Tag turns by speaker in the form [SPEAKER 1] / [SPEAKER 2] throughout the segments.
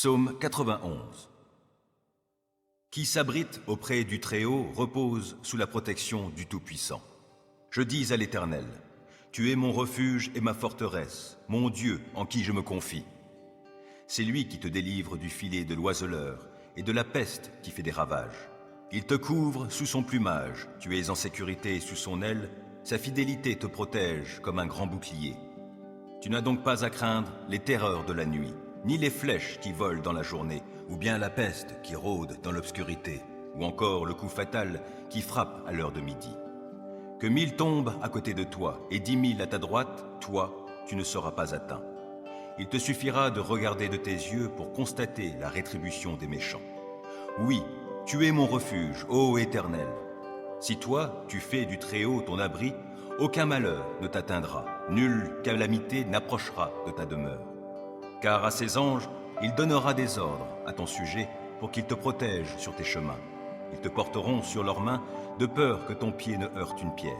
[SPEAKER 1] Psaume 91. Qui s'abrite auprès du Très-Haut repose sous la protection du Tout-Puissant. Je dis à l'Éternel, tu es mon refuge et ma forteresse, mon Dieu en qui je me confie. C'est lui qui te délivre du filet de l'oiseleur et de la peste qui fait des ravages. Il te couvre sous son plumage, tu es en sécurité sous son aile, sa fidélité te protège comme un grand bouclier. Tu n'as donc pas à craindre les terreurs de la nuit, ni les flèches qui volent dans la journée, ou bien la peste qui rôde dans l'obscurité, ou encore le coup fatal qui frappe à l'heure de midi. Que 1000 tombent à côté de toi et 10 000 à ta droite, toi, tu ne seras pas atteint. Il te suffira de regarder de tes yeux pour constater la rétribution des méchants. Oui, tu es mon refuge, ô Éternel. Si toi, tu fais du Très-Haut ton abri, aucun malheur ne t'atteindra, nulle calamité n'approchera de ta demeure. Car à ses anges, il donnera des ordres à ton sujet pour qu'ils te protègent sur tes chemins. Ils te porteront sur leurs mains de peur que ton pied ne heurte une pierre.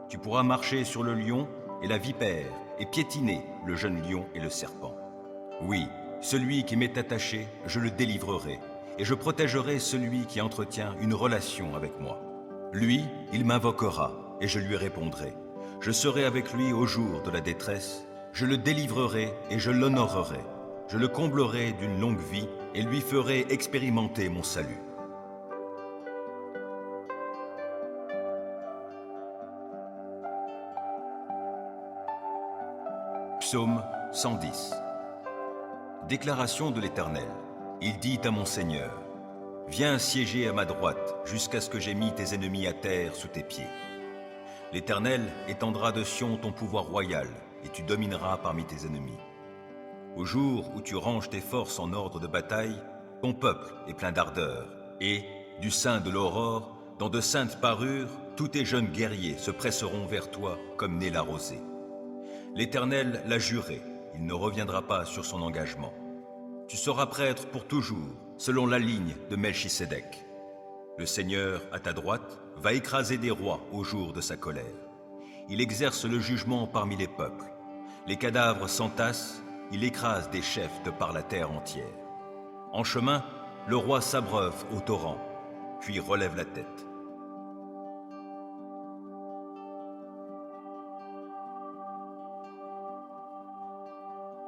[SPEAKER 1] Tu pourras marcher sur le lion et la vipère et piétiner le jeune lion et le serpent. Oui, celui qui m'est attaché, je le délivrerai et je protégerai celui qui entretient une relation avec moi. Lui, il m'invoquera et je lui répondrai. Je serai avec lui au jour de la détresse. Je le délivrerai et je l'honorerai. Je le comblerai d'une longue vie et lui ferai expérimenter mon salut. Psaume 110. Déclaration de l'Éternel. Il dit à mon Seigneur, « Viens siéger à ma droite jusqu'à ce que j'aie mis tes ennemis à terre sous tes pieds. » L'Éternel étendra de Sion ton pouvoir royal, et tu domineras parmi tes ennemis. Au jour où tu ranges tes forces en ordre de bataille, ton peuple est plein d'ardeur, et, du sein de l'aurore, dans de saintes parures, tous tes jeunes guerriers se presseront vers toi comme né la rosée. L'Éternel l'a juré, il ne reviendra pas sur son engagement. Tu seras prêtre pour toujours, selon la ligne de Melchisédek. Le Seigneur, à ta droite, va écraser des rois au jour de sa colère. Il exerce le jugement parmi les peuples. Les cadavres s'entassent, il écrase des chefs de par la terre entière. En chemin, le roi s'abreuve au torrent, puis relève la tête.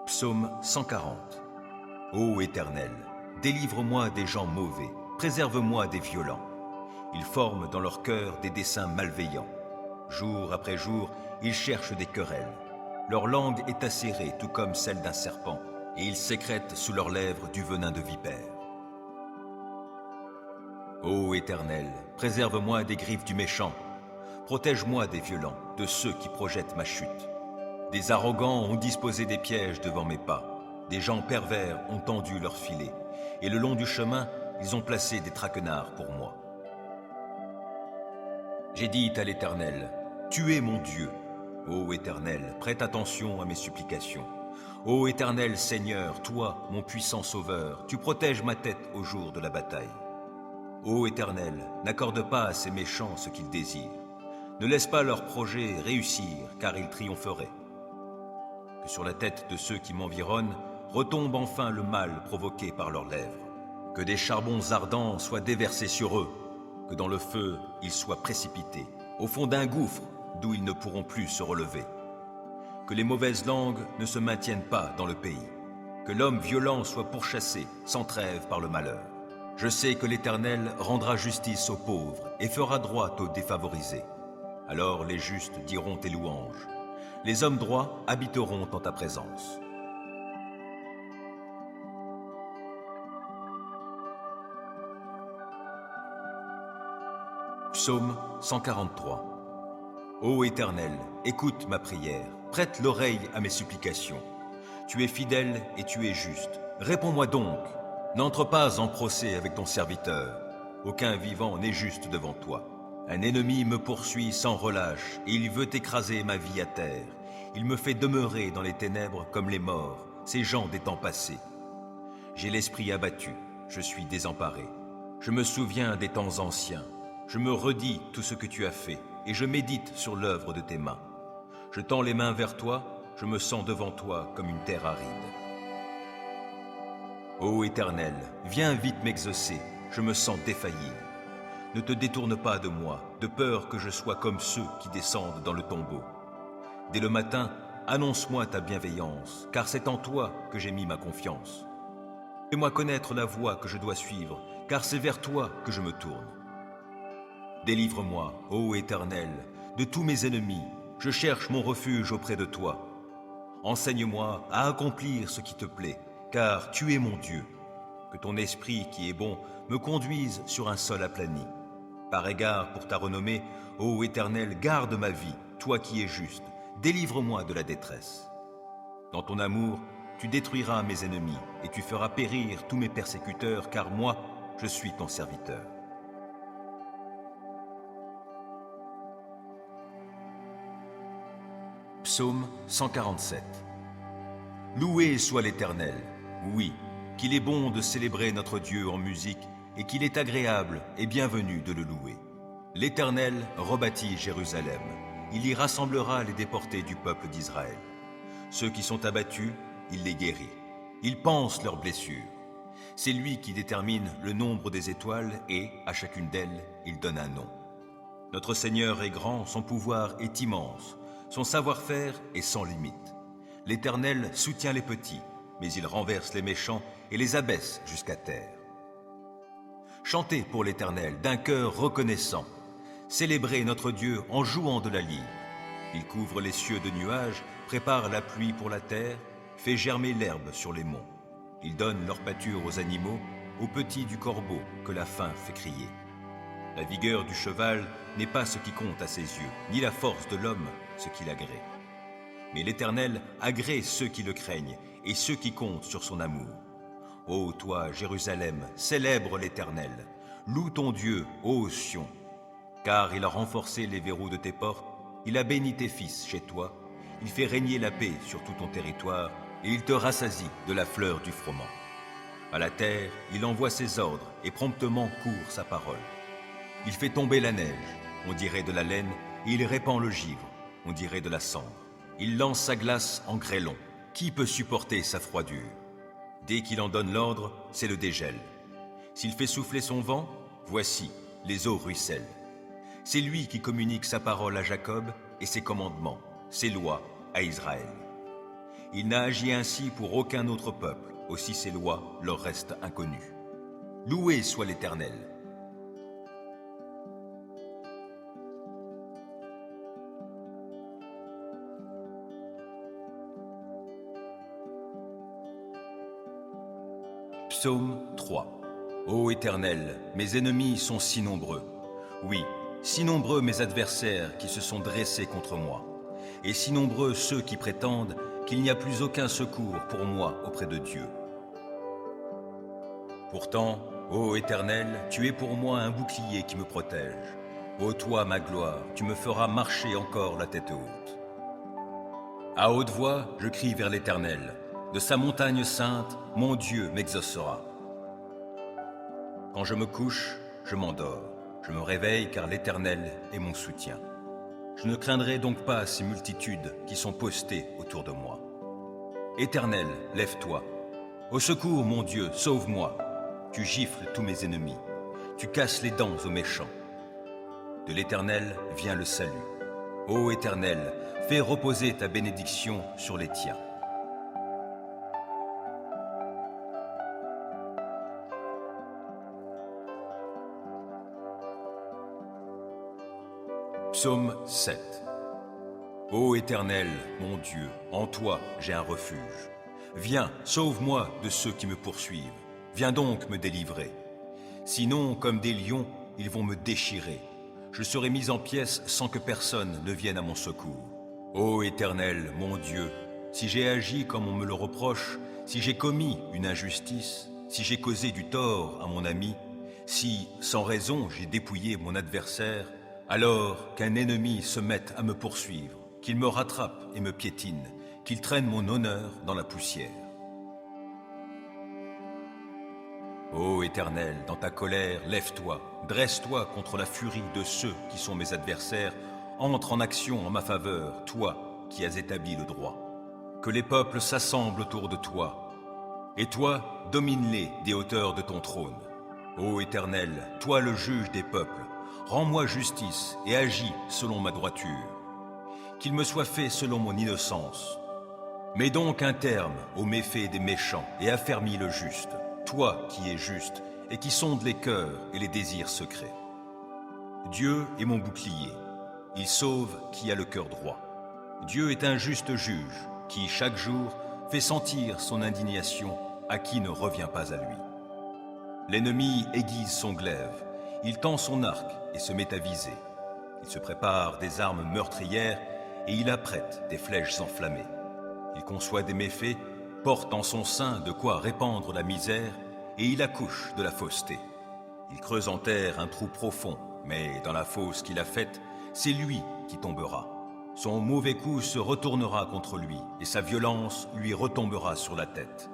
[SPEAKER 1] Psaume 140. Ô Éternel, délivre-moi des gens mauvais, préserve-moi des violents. Ils forment dans leur cœur des desseins malveillants. Jour après jour, ils cherchent des querelles. Leur langue est acérée tout comme celle d'un serpent, et ils sécrètent sous leurs lèvres du venin de vipère. Ô Éternel, préserve-moi des griffes du méchant. Protège-moi des violents, de ceux qui projettent ma chute. Des arrogants ont disposé des pièges devant mes pas. Des gens pervers ont tendu leurs filets, et le long du chemin, ils ont placé des traquenards pour moi. J'ai dit à l'Éternel, tu es mon Dieu. Ô Éternel, prête attention à mes supplications. Ô Éternel Seigneur, toi, mon puissant Sauveur, tu protèges ma tête au jour de la bataille. Ô Éternel, n'accorde pas à ces méchants ce qu'ils désirent. Ne laisse pas leurs projets réussir, car ils triompheraient. Que sur la tête de ceux qui m'environnent retombe enfin le mal provoqué par leurs lèvres. Que des charbons ardents soient déversés sur eux, que dans le feu ils soient précipités, au fond d'un gouffre d'où ils ne pourront plus se relever. Que les mauvaises langues ne se maintiennent pas dans le pays, que l'homme violent soit pourchassé sans trêve par le malheur. Je sais que l'Éternel rendra justice aux pauvres et fera droit aux défavorisés. Alors les justes diront tes louanges. Les hommes droits habiteront en ta présence. Psaume 143. Ô Éternel, écoute ma prière, prête l'oreille à mes supplications. Tu es fidèle et tu es juste. Réponds-moi donc. N'entre pas en procès avec ton serviteur. Aucun vivant n'est juste devant toi. Un ennemi me poursuit sans relâche et il veut écraser ma vie à terre. Il me fait demeurer dans les ténèbres comme les morts, ces gens des temps passés. J'ai l'esprit abattu, je suis désemparé. Je me souviens des temps anciens. Je me redis tout ce que tu as fait et je médite sur l'œuvre de tes mains. Je tends les mains vers toi, je me sens devant toi comme une terre aride. Ô Éternel, viens vite m'exaucer, je me sens défaillir. Ne te détourne pas de moi, de peur que je sois comme ceux qui descendent dans le tombeau. Dès le matin, annonce-moi ta bienveillance, car c'est en toi que j'ai mis ma confiance. Fais-moi connaître la voie que je dois suivre, car c'est vers toi que je me tourne. Délivre-moi, ô Éternel, de tous mes ennemis, je cherche mon refuge auprès de toi. Enseigne-moi à accomplir ce qui te plaît, car tu es mon Dieu. Que ton esprit qui est bon me conduise sur un sol aplani. Par égard pour ta renommée, ô Éternel, garde ma vie, toi qui es juste, délivre-moi de la détresse. Dans ton amour, tu détruiras mes ennemis et tu feras périr tous mes persécuteurs, car moi, je suis ton serviteur. Psaume 147. Loué soit l'Éternel, oui, qu'il est bon de célébrer notre Dieu en musique et qu'il est agréable et bienvenu de le louer. L'Éternel rebâtit Jérusalem, il y rassemblera les déportés du peuple d'Israël. Ceux qui sont abattus, il les guérit, il panse leurs blessures. C'est lui qui détermine le nombre des étoiles et, à chacune d'elles, il donne un nom. Notre Seigneur est grand, son pouvoir est immense, son savoir-faire est sans limite. L'Éternel soutient les petits, mais il renverse les méchants et les abaisse jusqu'à terre. Chantez pour l'Éternel d'un cœur reconnaissant. Célébrez notre Dieu en jouant de la lyre. Il couvre les cieux de nuages, prépare la pluie pour la terre, fait germer l'herbe sur les monts. Il donne leur pâture aux animaux, aux petits du corbeau que la faim fait crier. La vigueur du cheval n'est pas ce qui compte à ses yeux, ni la force de l'homme ce qui l'agrée. Mais l'Éternel agrée ceux qui le craignent et ceux qui comptent sur son amour. Ô toi, Jérusalem, célèbre l'Éternel. Loue ton Dieu, ô Sion. Car il a renforcé les verrous de tes portes, il a béni tes fils chez toi, il fait régner la paix sur tout ton territoire, et il te rassasie de la fleur du froment. À la terre, il envoie ses ordres, et promptement court sa parole. Il fait tomber la neige, on dirait de la laine, et il répand le givre, on dirait de la cendre. Il lance sa glace en grêlon. Qui peut supporter sa froidure? Dès qu'il en donne l'ordre, c'est le dégel. S'il fait souffler son vent, voici, les eaux ruissellent. C'est lui qui communique sa parole à Jacob et ses commandements, ses lois à Israël. Il n'a agi ainsi pour aucun autre peuple, aussi ses lois leur restent inconnues. Loué soit l'Éternel. Psaume 3. Ô Éternel, mes ennemis sont si nombreux. Oui, si nombreux mes adversaires qui se sont dressés contre moi, et si nombreux ceux qui prétendent qu'il n'y a plus aucun secours pour moi auprès de Dieu. Pourtant, ô Éternel, tu es pour moi un bouclier qui me protège. Ô toi, ma gloire, tu me feras marcher encore la tête haute. À haute voix, je crie vers l'Éternel. De sa montagne sainte, mon Dieu m'exaucera. Quand je me couche, je m'endors. Je me réveille car l'Éternel est mon soutien. Je ne craindrai donc pas ces multitudes qui sont postées autour de moi. Éternel, lève-toi. Au secours, mon Dieu, sauve-moi. Tu gifles tous mes ennemis. Tu casses les dents aux méchants. De l'Éternel vient le salut. Ô Éternel, fais reposer ta bénédiction sur les tiens. Psaume 7. Ô Éternel, mon Dieu, en toi j'ai un refuge. Viens, sauve-moi de ceux qui me poursuivent. Viens donc me délivrer. Sinon, comme des lions, ils vont me déchirer. Je serai mis en pièces sans que personne ne vienne à mon secours. Ô Éternel, mon Dieu, si j'ai agi comme on me le reproche, si j'ai commis une injustice, si j'ai causé du tort à mon ami, si, sans raison, j'ai dépouillé mon adversaire, alors qu'un ennemi se mette à me poursuivre, qu'il me rattrape et me piétine, qu'il traîne mon honneur dans la poussière. Ô Éternel, dans ta colère, lève-toi, dresse-toi contre la furie de ceux qui sont mes adversaires, entre en action en ma faveur, toi qui as établi le droit. Que les peuples s'assemblent autour de toi. Et toi, domine-les des hauteurs de ton trône. Ô Éternel, toi le juge des peuples, rends-moi justice et agis selon ma droiture. Qu'il me soit fait selon mon innocence. Mets donc un terme aux méfaits des méchants et affermis le juste, toi qui es juste et qui sondes les cœurs et les désirs secrets. Dieu est mon bouclier, il sauve qui a le cœur droit. Dieu est un juste juge qui, chaque jour, fait sentir son indignation à qui ne revient pas à lui. L'ennemi aiguise son glaive, il tend son arc et se met à viser. Il se prépare des armes meurtrières et il apprête des flèches enflammées. Il conçoit des méfaits, porte en son sein de quoi répandre la misère et il accouche de la fausseté. Il creuse en terre un trou profond, mais dans la fosse qu'il a faite, c'est lui qui tombera. Son mauvais coup se retournera contre lui et sa violence lui retombera sur la tête.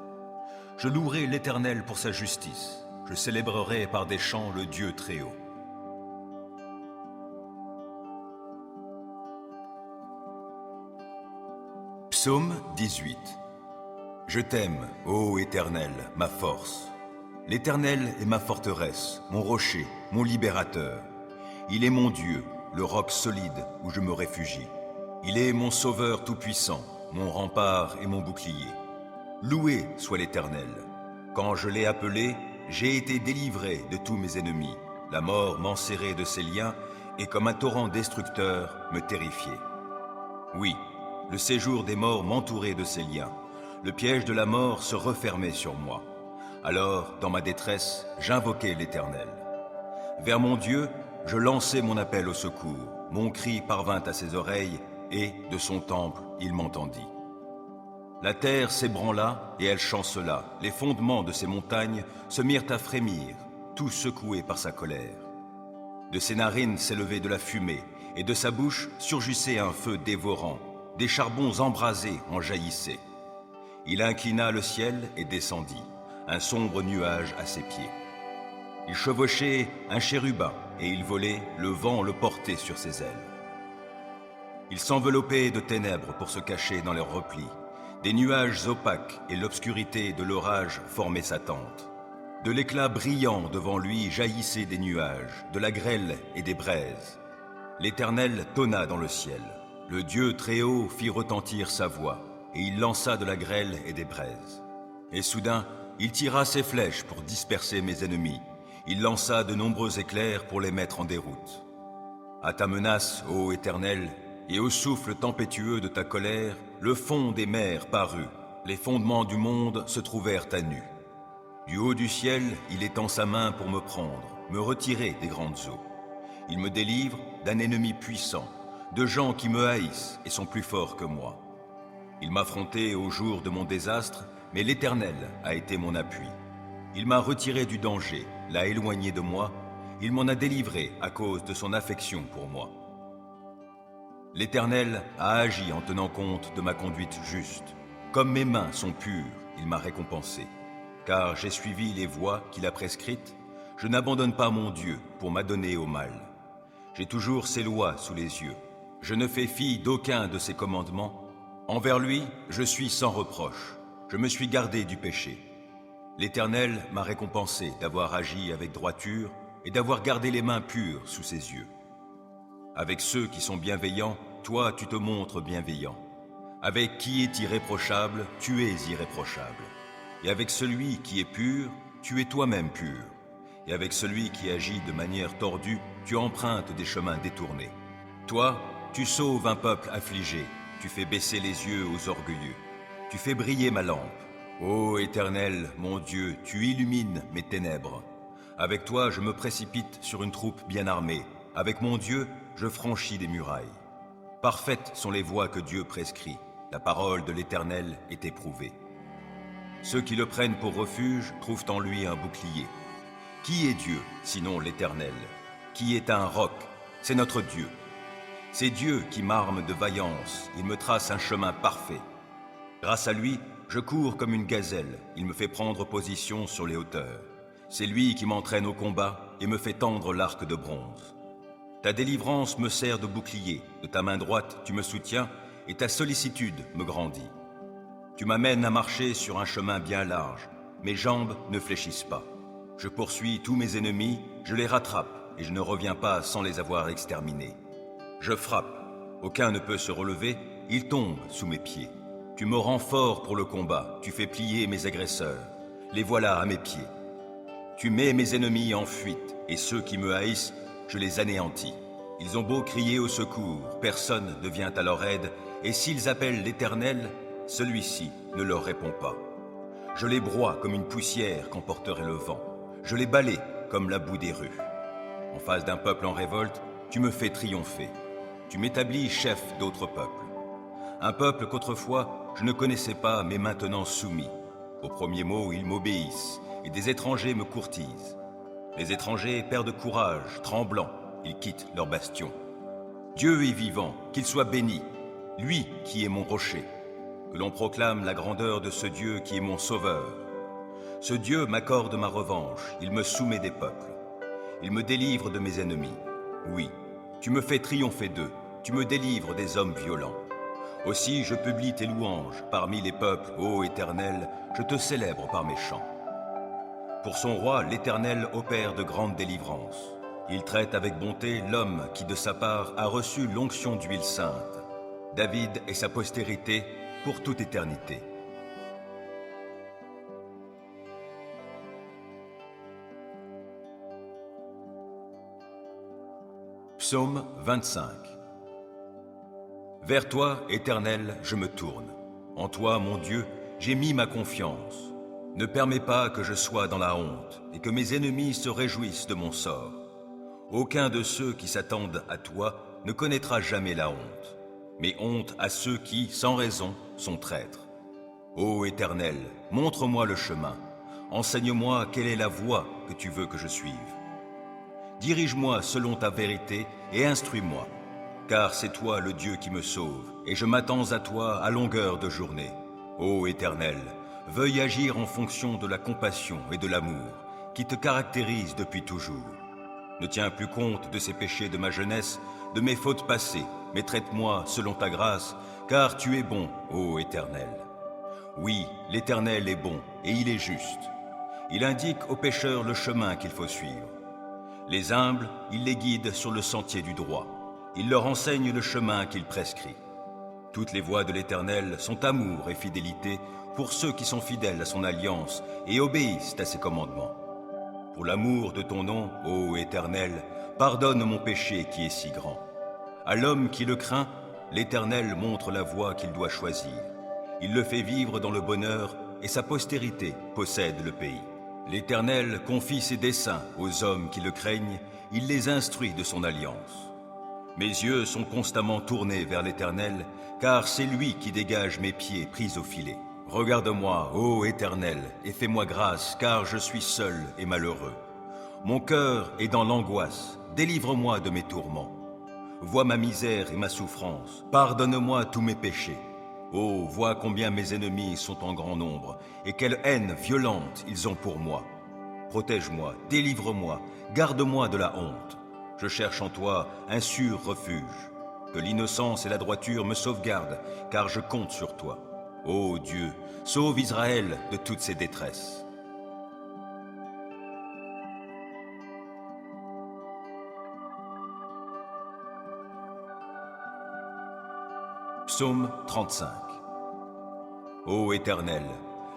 [SPEAKER 1] Je louerai l'Éternel pour sa justice. Je célébrerai par des chants le Dieu très haut. Psaume 18. Je t'aime, ô Éternel, ma force. L'Éternel est ma forteresse, mon rocher, mon libérateur. Il est mon Dieu, le roc solide où je me réfugie. Il est mon sauveur tout-puissant, mon rempart et mon bouclier. Loué soit l'Éternel. Quand je l'ai appelé, j'ai été délivré de tous mes ennemis. La mort m'enserrait de ses liens et comme un torrent destructeur me terrifiait. Oui, le séjour des morts m'entourait de ses liens. Le piège de la mort se refermait sur moi. Alors, dans ma détresse, j'invoquai l'Éternel. Vers mon Dieu, je lançai mon appel au secours. Mon cri parvint à ses oreilles et, de son temple, il m'entendit. La terre s'ébranla et elle chancela. Les fondements de ses montagnes se mirent à frémir, tout secoués par sa colère. De ses narines s'élevait de la fumée, et de sa bouche surgissait un feu dévorant. Des charbons embrasés en jaillissaient. Il inclina le ciel et descendit, un sombre nuage à ses pieds. Il chevauchait un chérubin, et il volait, le vent le portait sur ses ailes. Il s'enveloppait de ténèbres pour se cacher dans leurs replis. Des nuages opaques et l'obscurité de l'orage formaient sa tente. De l'éclat brillant devant lui jaillissaient des nuages, de la grêle et des braises. L'Éternel tonna dans le ciel. Le Dieu très haut fit retentir sa voix, et il lança de la grêle et des braises. Et soudain, il tira ses flèches pour disperser mes ennemis. Il lança de nombreux éclairs pour les mettre en déroute. À ta menace, ô Éternel, et au souffle tempétueux de ta colère, le fond des mers parut, les fondements du monde se trouvèrent à nu. Du haut du ciel, il étend sa main pour me prendre, me retirer des grandes eaux. Il me délivre d'un ennemi puissant, de gens qui me haïssent et sont plus forts que moi. Il m'affrontait au jour de mon désastre, mais l'Éternel a été mon appui. Il m'a retiré du danger, l'a éloigné de moi, il m'en a délivré à cause de son affection pour moi. L'Éternel a agi en tenant compte de ma conduite juste. Comme mes mains sont pures, il m'a récompensé. Car j'ai suivi les voies qu'il a prescrites, je n'abandonne pas mon Dieu pour m'adonner au mal. J'ai toujours ses lois sous les yeux. Je ne fais fi d'aucun de ses commandements. Envers lui, je suis sans reproche. Je me suis gardé du péché. L'Éternel m'a récompensé d'avoir agi avec droiture et d'avoir gardé les mains pures sous ses yeux. Avec ceux qui sont bienveillants, toi tu te montres bienveillant. Avec qui est irréprochable, tu es irréprochable. Et avec celui qui est pur, tu es toi-même pur. Et avec celui qui agit de manière tordue, tu empruntes des chemins détournés. Toi, tu sauves un peuple affligé, tu fais baisser les yeux aux orgueilleux. Tu fais briller ma lampe. Ô Éternel, mon Dieu, tu illumines mes ténèbres. Avec toi, je me précipite sur une troupe bien armée. Avec mon Dieu, je franchis des murailles. Parfaites sont les voies que Dieu prescrit. La parole de l'Éternel est éprouvée. Ceux qui le prennent pour refuge trouvent en lui un bouclier. Qui est Dieu, sinon l'Éternel? Qui est un roc? C'est notre Dieu. C'est Dieu qui m'arme de vaillance, il me trace un chemin parfait. Grâce à lui, je cours comme une gazelle, il me fait prendre position sur les hauteurs. C'est lui qui m'entraîne au combat et me fait tendre l'arc de bronze. Ta délivrance me sert de bouclier, de ta main droite tu me soutiens et ta sollicitude me grandit. Tu m'amènes à marcher sur un chemin bien large, mes jambes ne fléchissent pas. Je poursuis tous mes ennemis, je les rattrape, et je ne reviens pas sans les avoir exterminés. Je frappe, aucun ne peut se relever, ils tombent sous mes pieds. Tu me rends fort pour le combat, tu fais plier mes agresseurs, les voilà à mes pieds. Tu mets mes ennemis en fuite, et ceux qui me haïssent, je les anéantis. Ils ont beau crier au secours, personne ne vient à leur aide, et s'ils appellent l'Éternel, celui-ci ne leur répond pas. Je les broie comme une poussière qu'emporterait le vent. Je les balaie comme la boue des rues. En face d'un peuple en révolte, tu me fais triompher. Tu m'établis chef d'autres peuples. Un peuple qu'autrefois je ne connaissais pas, mais maintenant soumis. Au premier mot, ils m'obéissent, et des étrangers me courtisent. Les étrangers perdent courage, tremblants, ils quittent leur bastion. Dieu est vivant, qu'il soit béni, lui qui est mon rocher. Que l'on proclame la grandeur de ce Dieu qui est mon sauveur. Ce Dieu m'accorde ma revanche, il me soumet des peuples. Il me délivre de mes ennemis. Oui, tu me fais triompher d'eux, tu me délivres des hommes violents. Aussi je publie tes louanges parmi les peuples, ô Éternel, je te célèbre par mes chants. Pour son roi, l'Éternel opère de grandes délivrances. Il traite avec bonté l'homme qui de sa part a reçu l'onction d'huile sainte. David et sa postérité pour toute éternité. Psaume 25. Vers toi, Éternel, je me tourne. En toi, mon Dieu, j'ai mis ma confiance. Ne permets pas que je sois dans la honte et que mes ennemis se réjouissent de mon sort. Aucun de ceux qui s'attendent à toi ne connaîtra jamais la honte, mais honte à ceux qui, sans raison, sont traîtres. Ô Éternel, montre-moi le chemin. Enseigne-moi quelle est la voie que tu veux que je suive. Dirige-moi selon ta vérité et instruis-moi, car c'est toi le Dieu qui me sauve, et je m'attends à toi à longueur de journée. Ô Éternel, veuille agir en fonction de la compassion et de l'amour qui te caractérisent depuis toujours. Ne tiens plus compte de ces péchés de ma jeunesse, de mes fautes passées, mais traite-moi selon ta grâce, car tu es bon, ô Éternel. Oui, l'Éternel est bon, et il est juste. Il indique aux pécheurs le chemin qu'il faut suivre. Les humbles, il les guide sur le sentier du droit. Il leur enseigne le chemin qu'il prescrit. Toutes les voies de l'Éternel sont amour et fidélité pour ceux qui sont fidèles à son alliance et obéissent à ses commandements. Pour l'amour de ton nom, ô Éternel, pardonne mon péché qui est si grand. À l'homme qui le craint, l'Éternel montre la voie qu'il doit choisir. Il le fait vivre dans le bonheur et sa postérité possède le pays. L'Éternel confie ses desseins aux hommes qui le craignent, il les instruit de son alliance. Mes yeux sont constamment tournés vers l'Éternel, car c'est lui qui dégage mes pieds pris au filet. Regarde-moi, ô Éternel, et fais-moi grâce, car je suis seul et malheureux. Mon cœur est dans l'angoisse, délivre-moi de mes tourments. Vois ma misère et ma souffrance, pardonne-moi tous mes péchés. Oh, vois combien mes ennemis sont en grand nombre, et quelle haine violente ils ont pour moi. Protège-moi, délivre-moi, garde-moi de la honte. Je cherche en toi un sûr refuge. Que l'innocence et la droiture me sauvegardent, car je compte sur toi. Ô Dieu, sauve Israël de toutes ses détresses. Psaume 35. Ô Éternel,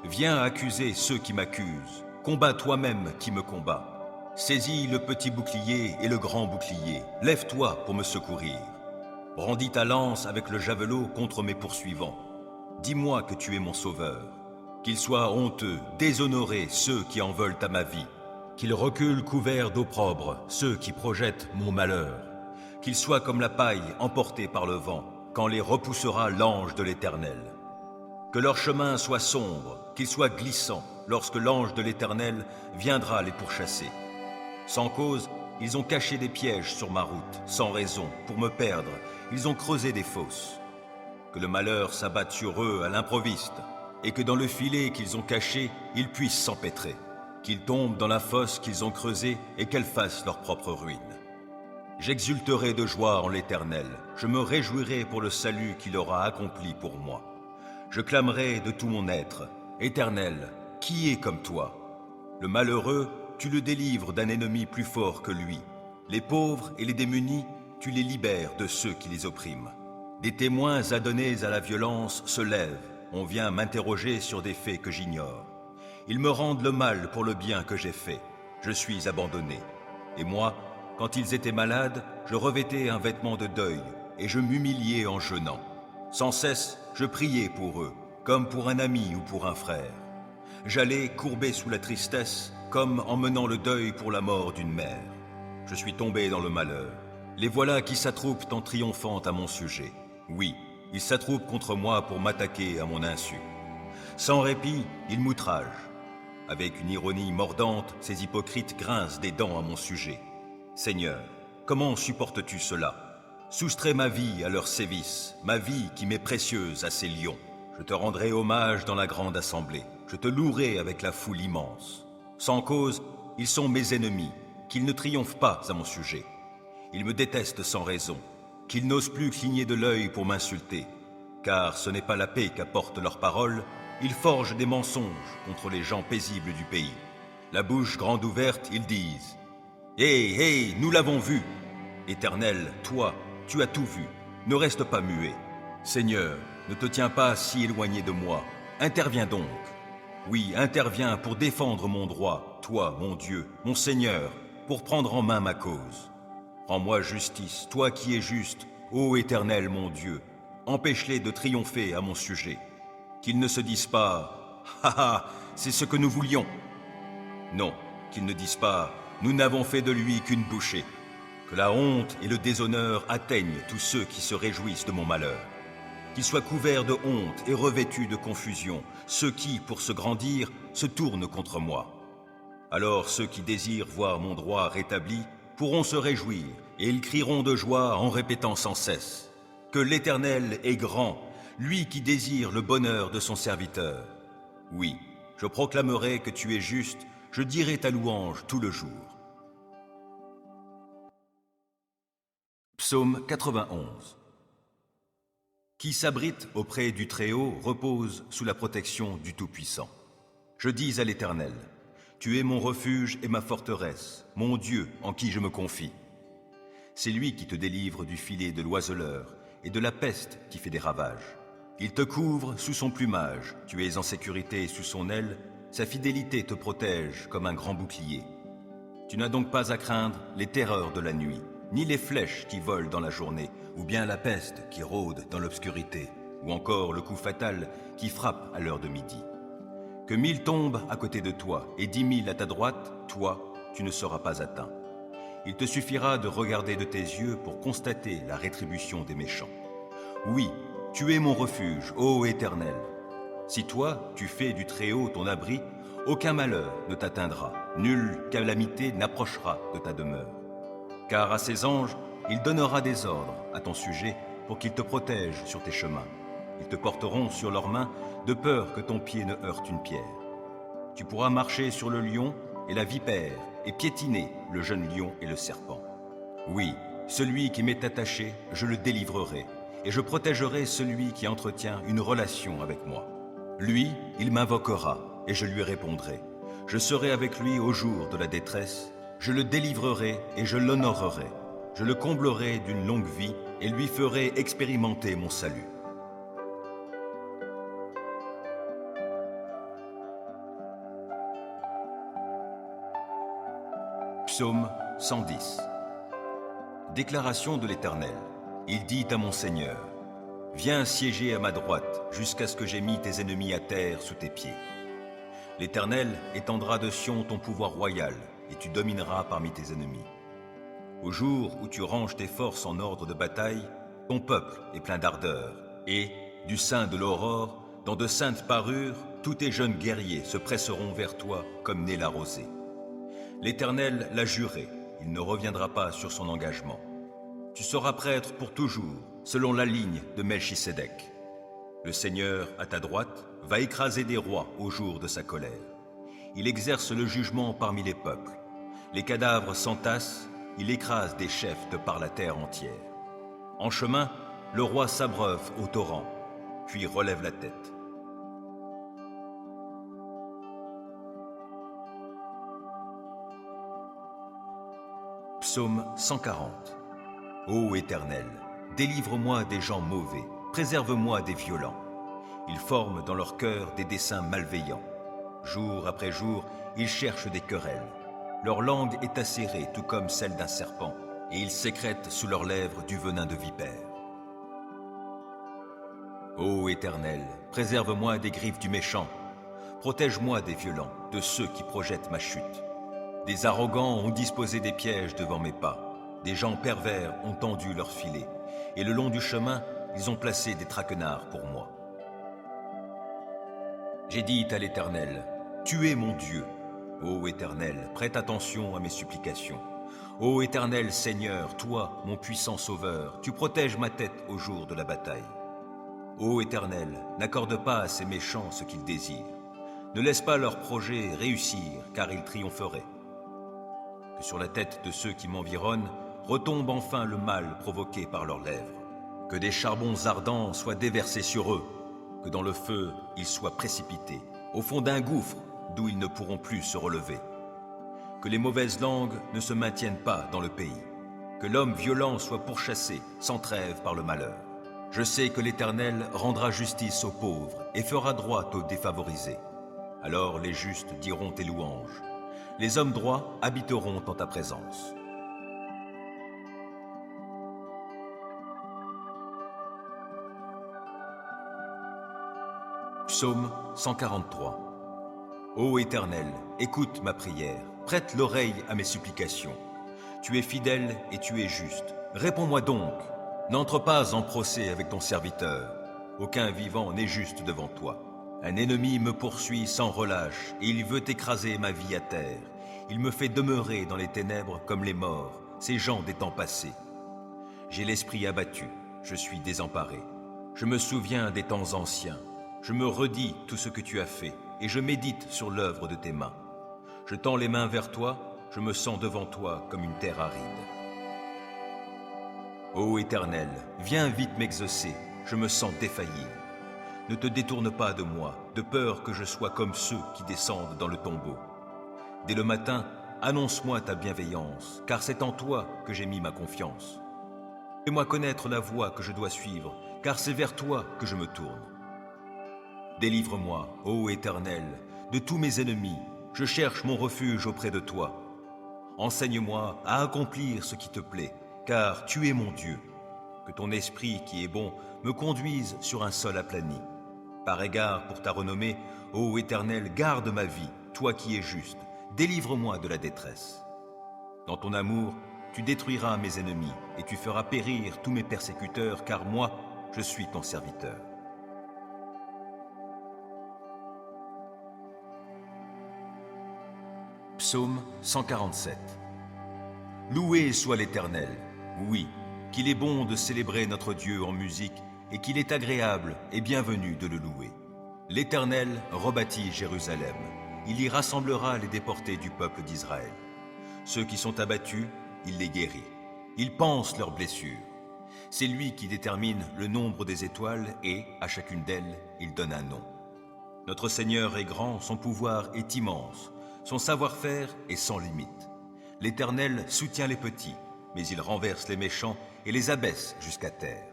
[SPEAKER 1] viens accuser ceux qui m'accusent, combats toi-même qui me combats. Saisis le petit bouclier et le grand bouclier, lève-toi pour me secourir. Brandis ta lance avec le javelot contre mes poursuivants. Dis-moi que tu es mon sauveur. Qu'ils soient honteux, déshonorés ceux qui en veulent à ma vie. Qu'ils reculent couverts d'opprobre ceux qui projettent mon malheur. Qu'ils soient comme la paille emportée par le vent, quand les repoussera l'ange de l'Éternel. Que leur chemin soit sombre, qu'il soit glissant, lorsque l'ange de l'Éternel viendra les pourchasser. Sans cause, ils ont caché des pièges sur ma route, sans raison, pour me perdre, ils ont creusé des fosses. Que le malheur s'abatte sur eux à l'improviste, et que dans le filet qu'ils ont caché, ils puissent s'empêtrer. Qu'ils tombent dans la fosse qu'ils ont creusée et qu'elle fasse leur propre ruine. J'exulterai de joie en l'Éternel, je me réjouirai pour le salut qu'il aura accompli pour moi. Je clamerai de tout mon être, Éternel, qui est comme toi? Le malheureux, tu le délivres d'un ennemi plus fort que lui. Les pauvres et les démunis, tu les libères de ceux qui les oppriment. Des témoins adonnés à la violence se lèvent. On vient m'interroger sur des faits que j'ignore. Ils me rendent le mal pour le bien que j'ai fait. Je suis abandonné. Et moi, quand ils étaient malades, je revêtais un vêtement de deuil et je m'humiliais en jeûnant. Sans cesse, je priais pour eux, comme pour un ami ou pour un frère. J'allais courbé sous la tristesse, comme en menant le deuil pour la mort d'une mère. Je suis tombé dans le malheur. Les voilà qui s'attroupent en triomphant à mon sujet. Oui, ils s'attroupent contre moi pour m'attaquer à mon insu. Sans répit, ils m'outragent. Avec une ironie mordante, ces hypocrites grincent des dents à mon sujet. Seigneur, comment supportes-tu cela? Soustrais ma vie à leurs sévices, ma vie qui m'est précieuse à ces lions. Je te rendrai hommage dans la grande assemblée. Je te louerai avec la foule immense. Sans cause, ils sont mes ennemis, qu'ils ne triomphent pas à mon sujet. Ils me détestent sans raison, qu'ils n'osent plus cligner de l'œil pour m'insulter. Car ce n'est pas la paix qu'apportent leurs paroles, ils forgent des mensonges contre les gens paisibles du pays. La bouche grande ouverte, ils disent « Hé, hé, nous l'avons vu !» Éternel, toi, tu as tout vu, ne reste pas muet. Seigneur, ne te tiens pas si éloigné de moi, interviens donc. Oui, interviens pour défendre mon droit, toi, mon Dieu, mon Seigneur, pour prendre en main ma cause. Rends-moi justice, toi qui es juste, ô Éternel, mon Dieu, empêche-les de triompher à mon sujet. Qu'ils ne se disent pas « Ha ha, c'est ce que nous voulions !» Non, qu'ils ne disent pas « Nous n'avons fait de lui qu'une bouchée !» Que la honte et le déshonneur atteignent tous ceux qui se réjouissent de mon malheur. Qu'ils soient couverts de honte et revêtus de confusion, ceux qui, pour se grandir, se tournent contre moi. Alors ceux qui désirent voir mon droit rétabli pourront se réjouir, et ils crieront de joie en répétant sans cesse que l'Éternel est grand, lui qui désire le bonheur de son serviteur. Oui, je proclamerai que tu es juste, je dirai ta louange tout le jour. Psaume 91. Qui s'abrite auprès du Très-Haut repose sous la protection du Tout-Puissant. Je dis à l'Éternel, tu es mon refuge et ma forteresse, mon Dieu en qui je me confie. C'est lui qui te délivre du filet de l'oiseleur et de la peste qui fait des ravages. Il te couvre sous son plumage, tu es en sécurité sous son aile, sa fidélité te protège comme un grand bouclier. Tu n'as donc pas à craindre les terreurs de la nuit, ni les flèches qui volent dans la journée, ou bien la peste qui rôde dans l'obscurité, ou encore le coup fatal qui frappe à l'heure de midi. Que 1000 tombent à côté de toi et 10 000 à ta droite, toi, tu ne seras pas atteint. Il te suffira de regarder de tes yeux pour constater la rétribution des méchants. Oui, tu es mon refuge, ô Éternel. Si toi, tu fais du Très-Haut ton abri, aucun malheur ne t'atteindra, nulle calamité n'approchera de ta demeure. Car à ses anges, il donnera des ordres à ton sujet pour qu'ils te protègent sur tes chemins. Ils te porteront sur leurs mains de peur que ton pied ne heurte une pierre. Tu pourras marcher sur le lion et la vipère et piétiner le jeune lion et le serpent. Oui, celui qui m'est attaché, je le délivrerai et je protégerai celui qui entretient une relation avec moi. Lui, il m'invoquera et je lui répondrai. Je serai avec lui au jour de la détresse. Je le délivrerai et je l'honorerai. Je le comblerai d'une longue vie et lui ferai expérimenter mon salut. Psaume 110. Déclaration de l'Éternel. Il dit à mon Seigneur, « Viens siéger à ma droite jusqu'à ce que j'aie mis tes ennemis à terre sous tes pieds. » L'Éternel étendra de Sion ton pouvoir royal, et tu domineras parmi tes ennemis. Au jour où tu ranges tes forces en ordre de bataille, ton peuple est plein d'ardeur, et, du sein de l'aurore, dans de saintes parures, tous tes jeunes guerriers se presseront vers toi comme née la rosée. L'Éternel l'a juré, il ne reviendra pas sur son engagement. Tu seras prêtre pour toujours, selon la ligne de Melchisédek. Le Seigneur, à ta droite, va écraser des rois au jour de sa colère. Il exerce le jugement parmi les peuples. Les cadavres s'entassent, il écrase des chefs de par la terre entière. En chemin, le roi s'abreuve au torrent, puis relève la tête. Psaume 140. Ô Éternel, délivre-moi des gens mauvais, préserve-moi des violents. Ils forment dans leur cœur des desseins malveillants. Jour après jour, ils cherchent des querelles. Leur langue est acérée, tout comme celle d'un serpent, et ils sécrètent sous leurs lèvres du venin de vipère. Ô Éternel, préserve-moi des griffes du méchant. Protège-moi des violents, de ceux qui projettent ma chute. Des arrogants ont disposé des pièges devant mes pas. Des gens pervers ont tendu leurs filets. Et le long du chemin, ils ont placé des traquenards pour moi. J'ai dit à l'Éternel, tu es mon Dieu. Ô Éternel, prête attention à mes supplications. Ô Éternel Seigneur, toi, mon puissant Sauveur, tu protèges ma tête au jour de la bataille. Ô Éternel, n'accorde pas à ces méchants ce qu'ils désirent. Ne laisse pas leurs projets réussir, car ils triompheraient. Que sur la tête de ceux qui m'environnent retombe enfin le mal provoqué par leurs lèvres. Que des charbons ardents soient déversés sur eux, que dans le feu ils soient précipités, au fond d'un gouffre d'où ils ne pourront plus se relever. Que les mauvaises langues ne se maintiennent pas dans le pays, que l'homme violent soit pourchassé sans trêve par le malheur. Je sais que l'Éternel rendra justice aux pauvres et fera droit aux défavorisés. Alors les justes diront tes louanges. Les hommes droits habiteront en ta présence. Psaume 143. Ô Éternel, écoute ma prière, prête l'oreille à mes supplications. Tu es fidèle et tu es juste. Réponds-moi donc. N'entre pas en procès avec ton serviteur. Aucun vivant n'est juste devant toi. Un ennemi me poursuit sans relâche et il veut écraser ma vie à terre. Il me fait demeurer dans les ténèbres comme les morts, ces gens des temps passés. J'ai l'esprit abattu, je suis désemparé. Je me souviens des temps anciens. Je me redis tout ce que tu as fait et je médite sur l'œuvre de tes mains. Je tends les mains vers toi, je me sens devant toi comme une terre aride. Ô Éternel, viens vite m'exaucer, je me sens défaillir. Ne te détourne pas de moi, de peur que je sois comme ceux qui descendent dans le tombeau. Dès le matin, annonce-moi ta bienveillance, car c'est en toi que j'ai mis ma confiance. Fais-moi connaître la voie que je dois suivre, car c'est vers toi que je me tourne. Délivre-moi, ô Éternel, de tous mes ennemis, je cherche mon refuge auprès de toi. Enseigne-moi à accomplir ce qui te plaît, car tu es mon Dieu. Que ton esprit qui est bon me conduise sur un sol aplani. Par égard pour ta renommée, ô Éternel, garde ma vie, toi qui es juste, délivre-moi de la détresse. Dans ton amour, tu détruiras mes ennemis et tu feras périr tous mes persécuteurs, car moi, je suis ton serviteur. Psaume 147. Loué soit l'Éternel, oui, qu'il est bon de célébrer notre Dieu en musique et qu'il est agréable et bienvenu de le louer. L'Éternel rebâtit Jérusalem, il y rassemblera les déportés du peuple d'Israël. Ceux qui sont abattus, il les guérit, il panse leurs blessures. C'est lui qui détermine le nombre des étoiles et, à chacune d'elles, il donne un nom. Notre Seigneur est grand, son pouvoir est immense, son savoir-faire est sans limite. L'Éternel soutient les petits, mais il renverse les méchants et les abaisse jusqu'à terre.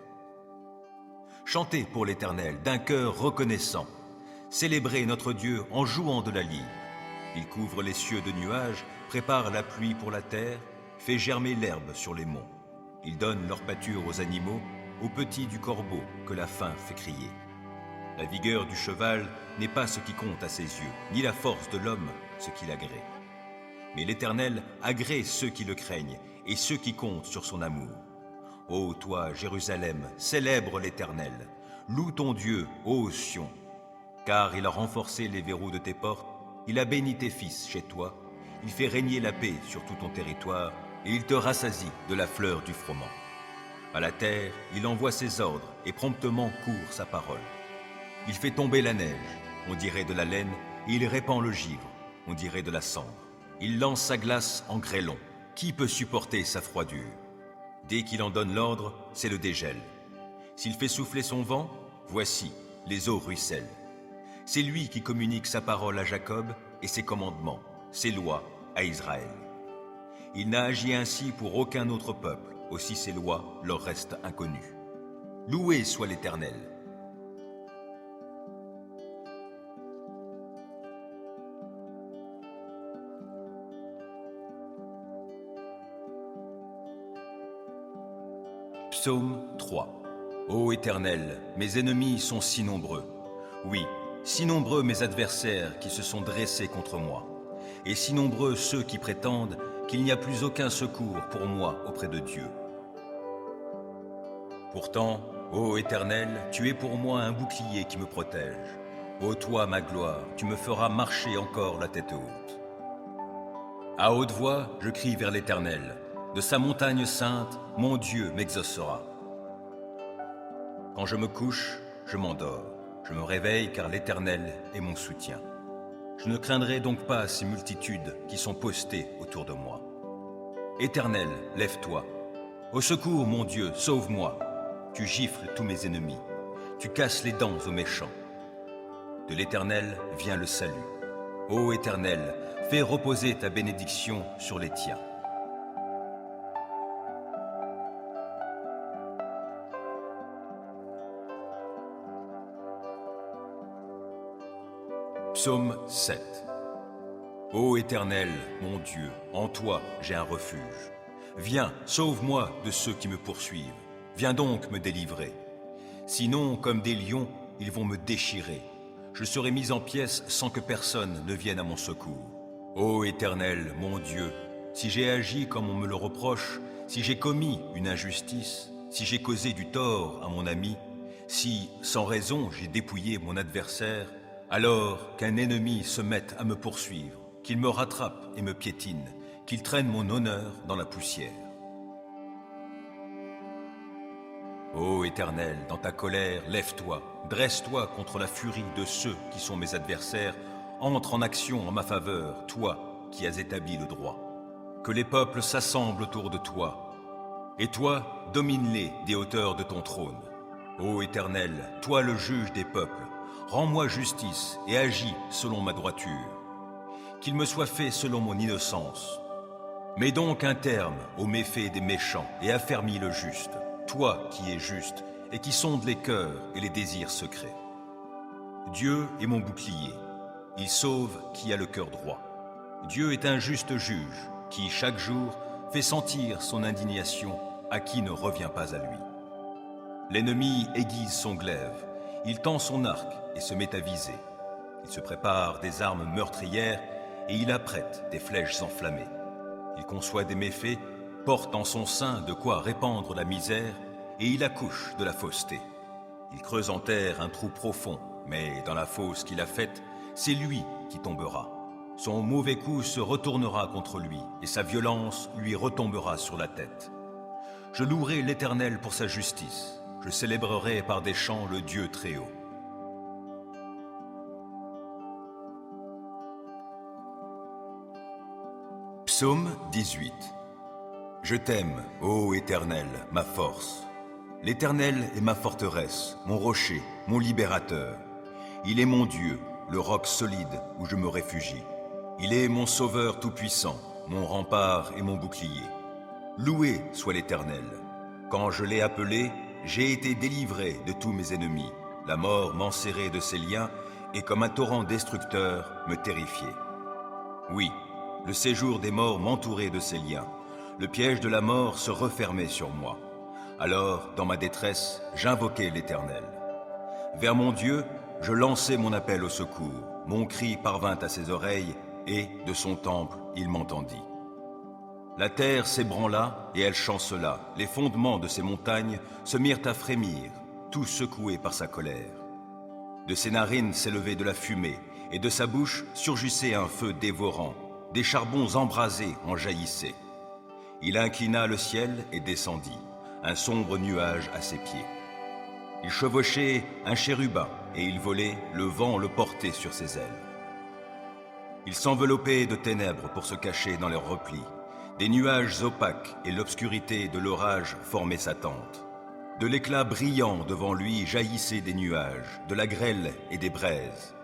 [SPEAKER 1] Chantez pour l'Éternel d'un cœur reconnaissant. Célébrez notre Dieu en jouant de la lyre. Il couvre les cieux de nuages, prépare la pluie pour la terre, fait germer l'herbe sur les monts. Il donne leur pâture aux animaux, aux petits du corbeau que la faim fait crier. La vigueur du cheval n'est pas ce qui compte à ses yeux, ni la force de l'homme ce qui l'agrée. Mais l'Éternel agrée ceux qui le craignent et ceux qui comptent sur son amour. Ô toi, Jérusalem, célèbre l'Éternel. Loue ton Dieu, ô Sion. Car il a renforcé les verrous de tes portes, il a béni tes fils chez toi, il fait régner la paix sur tout ton territoire, et il te rassasie de la fleur du froment. À la terre, il envoie ses ordres, et promptement court sa parole. Il fait tomber la neige, on dirait de la laine, et il répand le givre, on dirait de la cendre. Il lance sa glace en grêlon. Qui peut supporter sa froidure? Dès qu'il en donne l'ordre, c'est le dégel. S'il fait souffler son vent, voici, les eaux ruissellent. C'est lui qui communique sa parole à Jacob et ses commandements, ses lois à Israël. Il n'a agi ainsi pour aucun autre peuple, aussi ses lois leur restent inconnues. Loué soit l'Éternel. Psaume 3. Ô Éternel, mes ennemis sont si nombreux. Oui, si nombreux mes adversaires qui se sont dressés contre moi, et si nombreux ceux qui prétendent qu'il n'y a plus aucun secours pour moi auprès de Dieu. Pourtant, ô Éternel, tu es pour moi un bouclier qui me protège. Ô toi, ma gloire, tu me feras marcher encore la tête haute. À haute voix, je crie vers l'Éternel. De sa montagne sainte, mon Dieu m'exaucera. Quand je me couche, je m'endors. Je me réveille car l'Éternel est mon soutien. Je ne craindrai donc pas ces multitudes qui sont postées autour de moi. Éternel, lève-toi. Au secours, mon Dieu, sauve-moi. Tu gifles tous mes ennemis. Tu casses les dents aux méchants. De l'Éternel vient le salut. Ô Éternel, fais reposer ta bénédiction sur les tiens. Psaume 7. Ô Éternel, mon Dieu, en toi j'ai un refuge. Viens, sauve-moi de ceux qui me poursuivent. Viens donc me délivrer. Sinon, comme des lions, ils vont me déchirer. Je serai mis en pièces sans que personne ne vienne à mon secours. Ô Éternel, mon Dieu, si j'ai agi comme on me le reproche, si j'ai commis une injustice, si j'ai causé du tort à mon ami, si, sans raison, j'ai dépouillé mon adversaire, alors qu'un ennemi se mette à me poursuivre, qu'il me rattrape et me piétine, qu'il traîne mon honneur dans la poussière. Ô Éternel, dans ta colère, lève-toi, dresse-toi contre la furie de ceux qui sont mes adversaires, entre en action en ma faveur, toi qui as établi le droit. Que les peuples s'assemblent autour de toi, et toi, domine-les des hauteurs de ton trône. Ô Éternel, toi le juge des peuples, rends-moi justice et agis selon ma droiture. Qu'il me soit fait selon mon innocence. Mets donc un terme aux méfaits des méchants et affermis le juste, toi qui es juste et qui sondes les cœurs et les désirs secrets. Dieu est mon bouclier, il sauve qui a le cœur droit. Dieu est un juste juge qui, chaque jour, fait sentir son indignation à qui ne revient pas à lui. L'ennemi aiguise son glaive, il tend son arc et se met à viser. Il se prépare des armes meurtrières et il apprête des flèches enflammées. Il conçoit des méfaits, porte en son sein de quoi répandre la misère et il accouche de la fausseté. Il creuse en terre un trou profond, mais dans la fosse qu'il a faite, c'est lui qui tombera. Son mauvais coup se retournera contre lui et sa violence lui retombera sur la tête. Je louerai l'Éternel pour sa justice. Je célébrerai par des chants le Dieu très haut. Psaume 18. Je t'aime, ô Éternel, ma force. L'Éternel est ma forteresse, mon rocher, mon libérateur. Il est mon Dieu, le roc solide où je me réfugie. Il est mon sauveur tout-puissant, mon rempart et mon bouclier. Loué soit l'Éternel. Quand je l'ai appelé, j'ai été délivré de tous mes ennemis. La mort m'enserrait de ses liens et comme un torrent destructeur me terrifiait. Oui, le séjour des morts m'entourait de ses liens. Le piège de la mort se refermait sur moi. Alors, dans ma détresse, j'invoquai l'Éternel. Vers mon Dieu, je lançai mon appel au secours. Mon cri parvint à ses oreilles et, de son temple, il m'entendit. La terre s'ébranla et elle chancela. Les fondements de ces montagnes se mirent à frémir, tout secoués par sa colère. De ses narines s'élevait de la fumée et de sa bouche surgissait un feu dévorant. Des charbons embrasés en jaillissaient. Il inclina le ciel et descendit, un sombre nuage à ses pieds. Il chevauchait un chérubin et il volait, le vent le portait sur ses ailes. Il s'enveloppait de ténèbres pour se cacher dans leurs replis. Des nuages opaques et l'obscurité de l'orage formaient sa tente. De l'éclat brillant devant lui jaillissaient des nuages, de la grêle et des braises.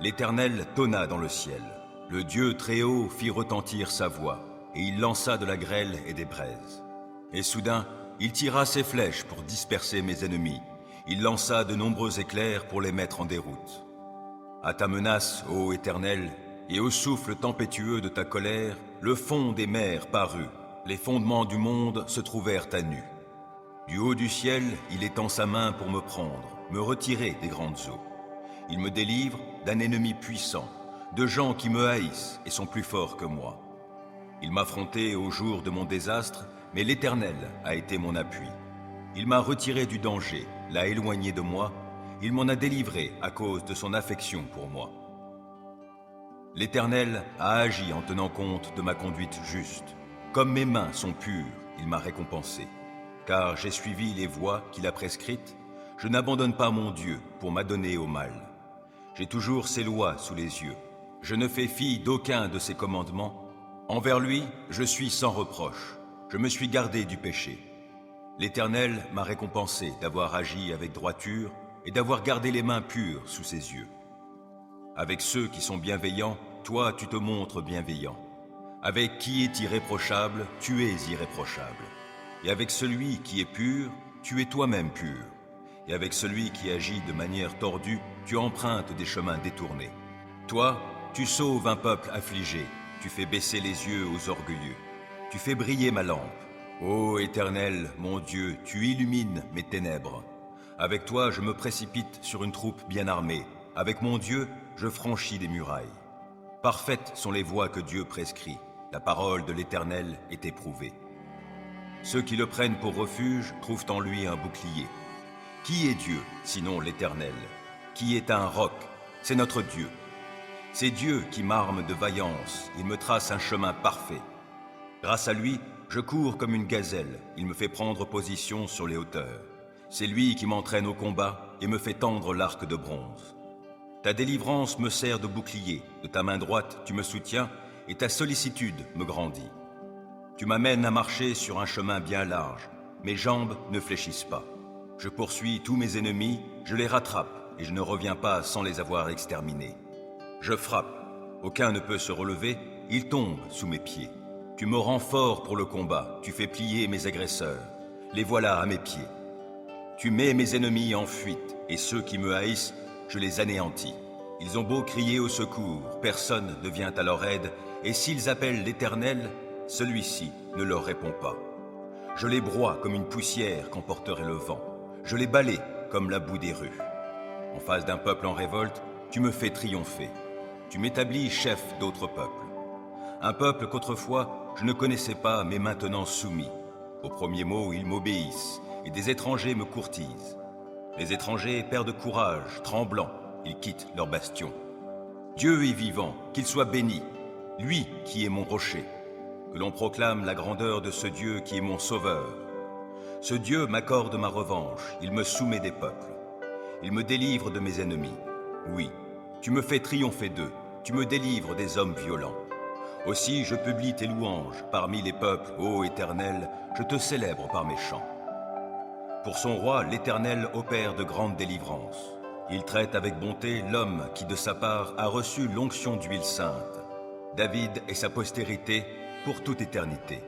[SPEAKER 1] L'Éternel tonna dans le ciel. Le Dieu très haut fit retentir sa voix, et il lança de la grêle et des braises. Et soudain, il tira ses flèches pour disperser mes ennemis. Il lança de nombreux éclairs pour les mettre en déroute. À ta menace, ô Éternel, et au souffle tempétueux de ta colère, le fond des mers parut, les fondements du monde se trouvèrent à nu. Du haut du ciel, il étend sa main pour me prendre, me retirer des grandes eaux. Il me délivre d'un ennemi puissant, de gens qui me haïssent et sont plus forts que moi. Il m'affrontait au jour de mon désastre, mais l'Éternel a été mon appui. Il m'a retiré du danger, l'a éloigné de moi, il m'en a délivré à cause de son affection pour moi. L'Éternel a agi en tenant compte de ma conduite juste. Comme mes mains sont pures, il m'a récompensé. Car j'ai suivi les voies qu'il a prescrites, je n'abandonne pas mon Dieu pour m'adonner au mal. J'ai toujours ses lois sous les yeux. Je ne fais fi d'aucun de ses commandements. Envers lui, je suis sans reproche. Je me suis gardé du péché. L'Éternel m'a récompensé d'avoir agi avec droiture et d'avoir gardé les mains pures sous ses yeux. Avec ceux qui sont bienveillants, toi tu te montres bienveillant. Avec qui est irréprochable, tu es irréprochable. Et avec celui qui est pur, tu es toi-même pur. Et avec celui qui agit de manière tordue, tu empruntes des chemins détournés. Toi, tu sauves un peuple affligé, tu fais baisser les yeux aux orgueilleux. Tu fais briller ma lampe. Ô Éternel, mon Dieu, tu illumines mes ténèbres. Avec toi, je me précipite sur une troupe bien armée. Avec mon Dieu, je franchis des murailles. Parfaites sont les voies que Dieu prescrit. La parole de l'Éternel est éprouvée. Ceux qui le prennent pour refuge trouvent en lui un bouclier. Qui est Dieu, sinon l'Éternel? Qui est un roc? C'est notre Dieu. C'est Dieu qui m'arme de vaillance, il me trace un chemin parfait. Grâce à lui, je cours comme une gazelle, il me fait prendre position sur les hauteurs. C'est lui qui m'entraîne au combat et me fait tendre l'arc de bronze. Ta délivrance me sert de bouclier, de ta main droite tu me soutiens et ta sollicitude me grandit. Tu m'amènes à marcher sur un chemin bien large, mes jambes ne fléchissent pas. Je poursuis tous mes ennemis, je les rattrape et je ne reviens pas sans les avoir exterminés. Je frappe, aucun ne peut se relever, ils tombent sous mes pieds. Tu me rends fort pour le combat, tu fais plier mes agresseurs, les voilà à mes pieds. Tu mets mes ennemis en fuite et ceux qui me haïssent, je les anéantis. Ils ont beau crier au secours, personne ne vient à leur aide, et s'ils appellent l'Éternel, celui-ci ne leur répond pas. Je les broie comme une poussière qu'emporterait le vent. Je les balaie comme la boue des rues. En face d'un peuple en révolte, tu me fais triompher. Tu m'établis chef d'autres peuples. Un peuple qu'autrefois je ne connaissais pas, mais maintenant soumis. Au premier mot, ils m'obéissent, et des étrangers me courtisent. Les étrangers perdent courage, tremblants, ils quittent leur bastion. Dieu est vivant, qu'il soit béni, lui qui est mon rocher. Que l'on proclame la grandeur de ce Dieu qui est mon sauveur. Ce Dieu m'accorde ma revanche, il me soumet des peuples. Il me délivre de mes ennemis. Oui, tu me fais triompher d'eux, tu me délivres des hommes violents. Aussi je publie tes louanges parmi les peuples, ô Éternel, je te célèbre par mes chants. Pour son roi, l'Éternel opère de grandes délivrances. Il traite avec bonté l'homme qui de sa part a reçu l'onction d'huile sainte. David et sa postérité pour toute éternité.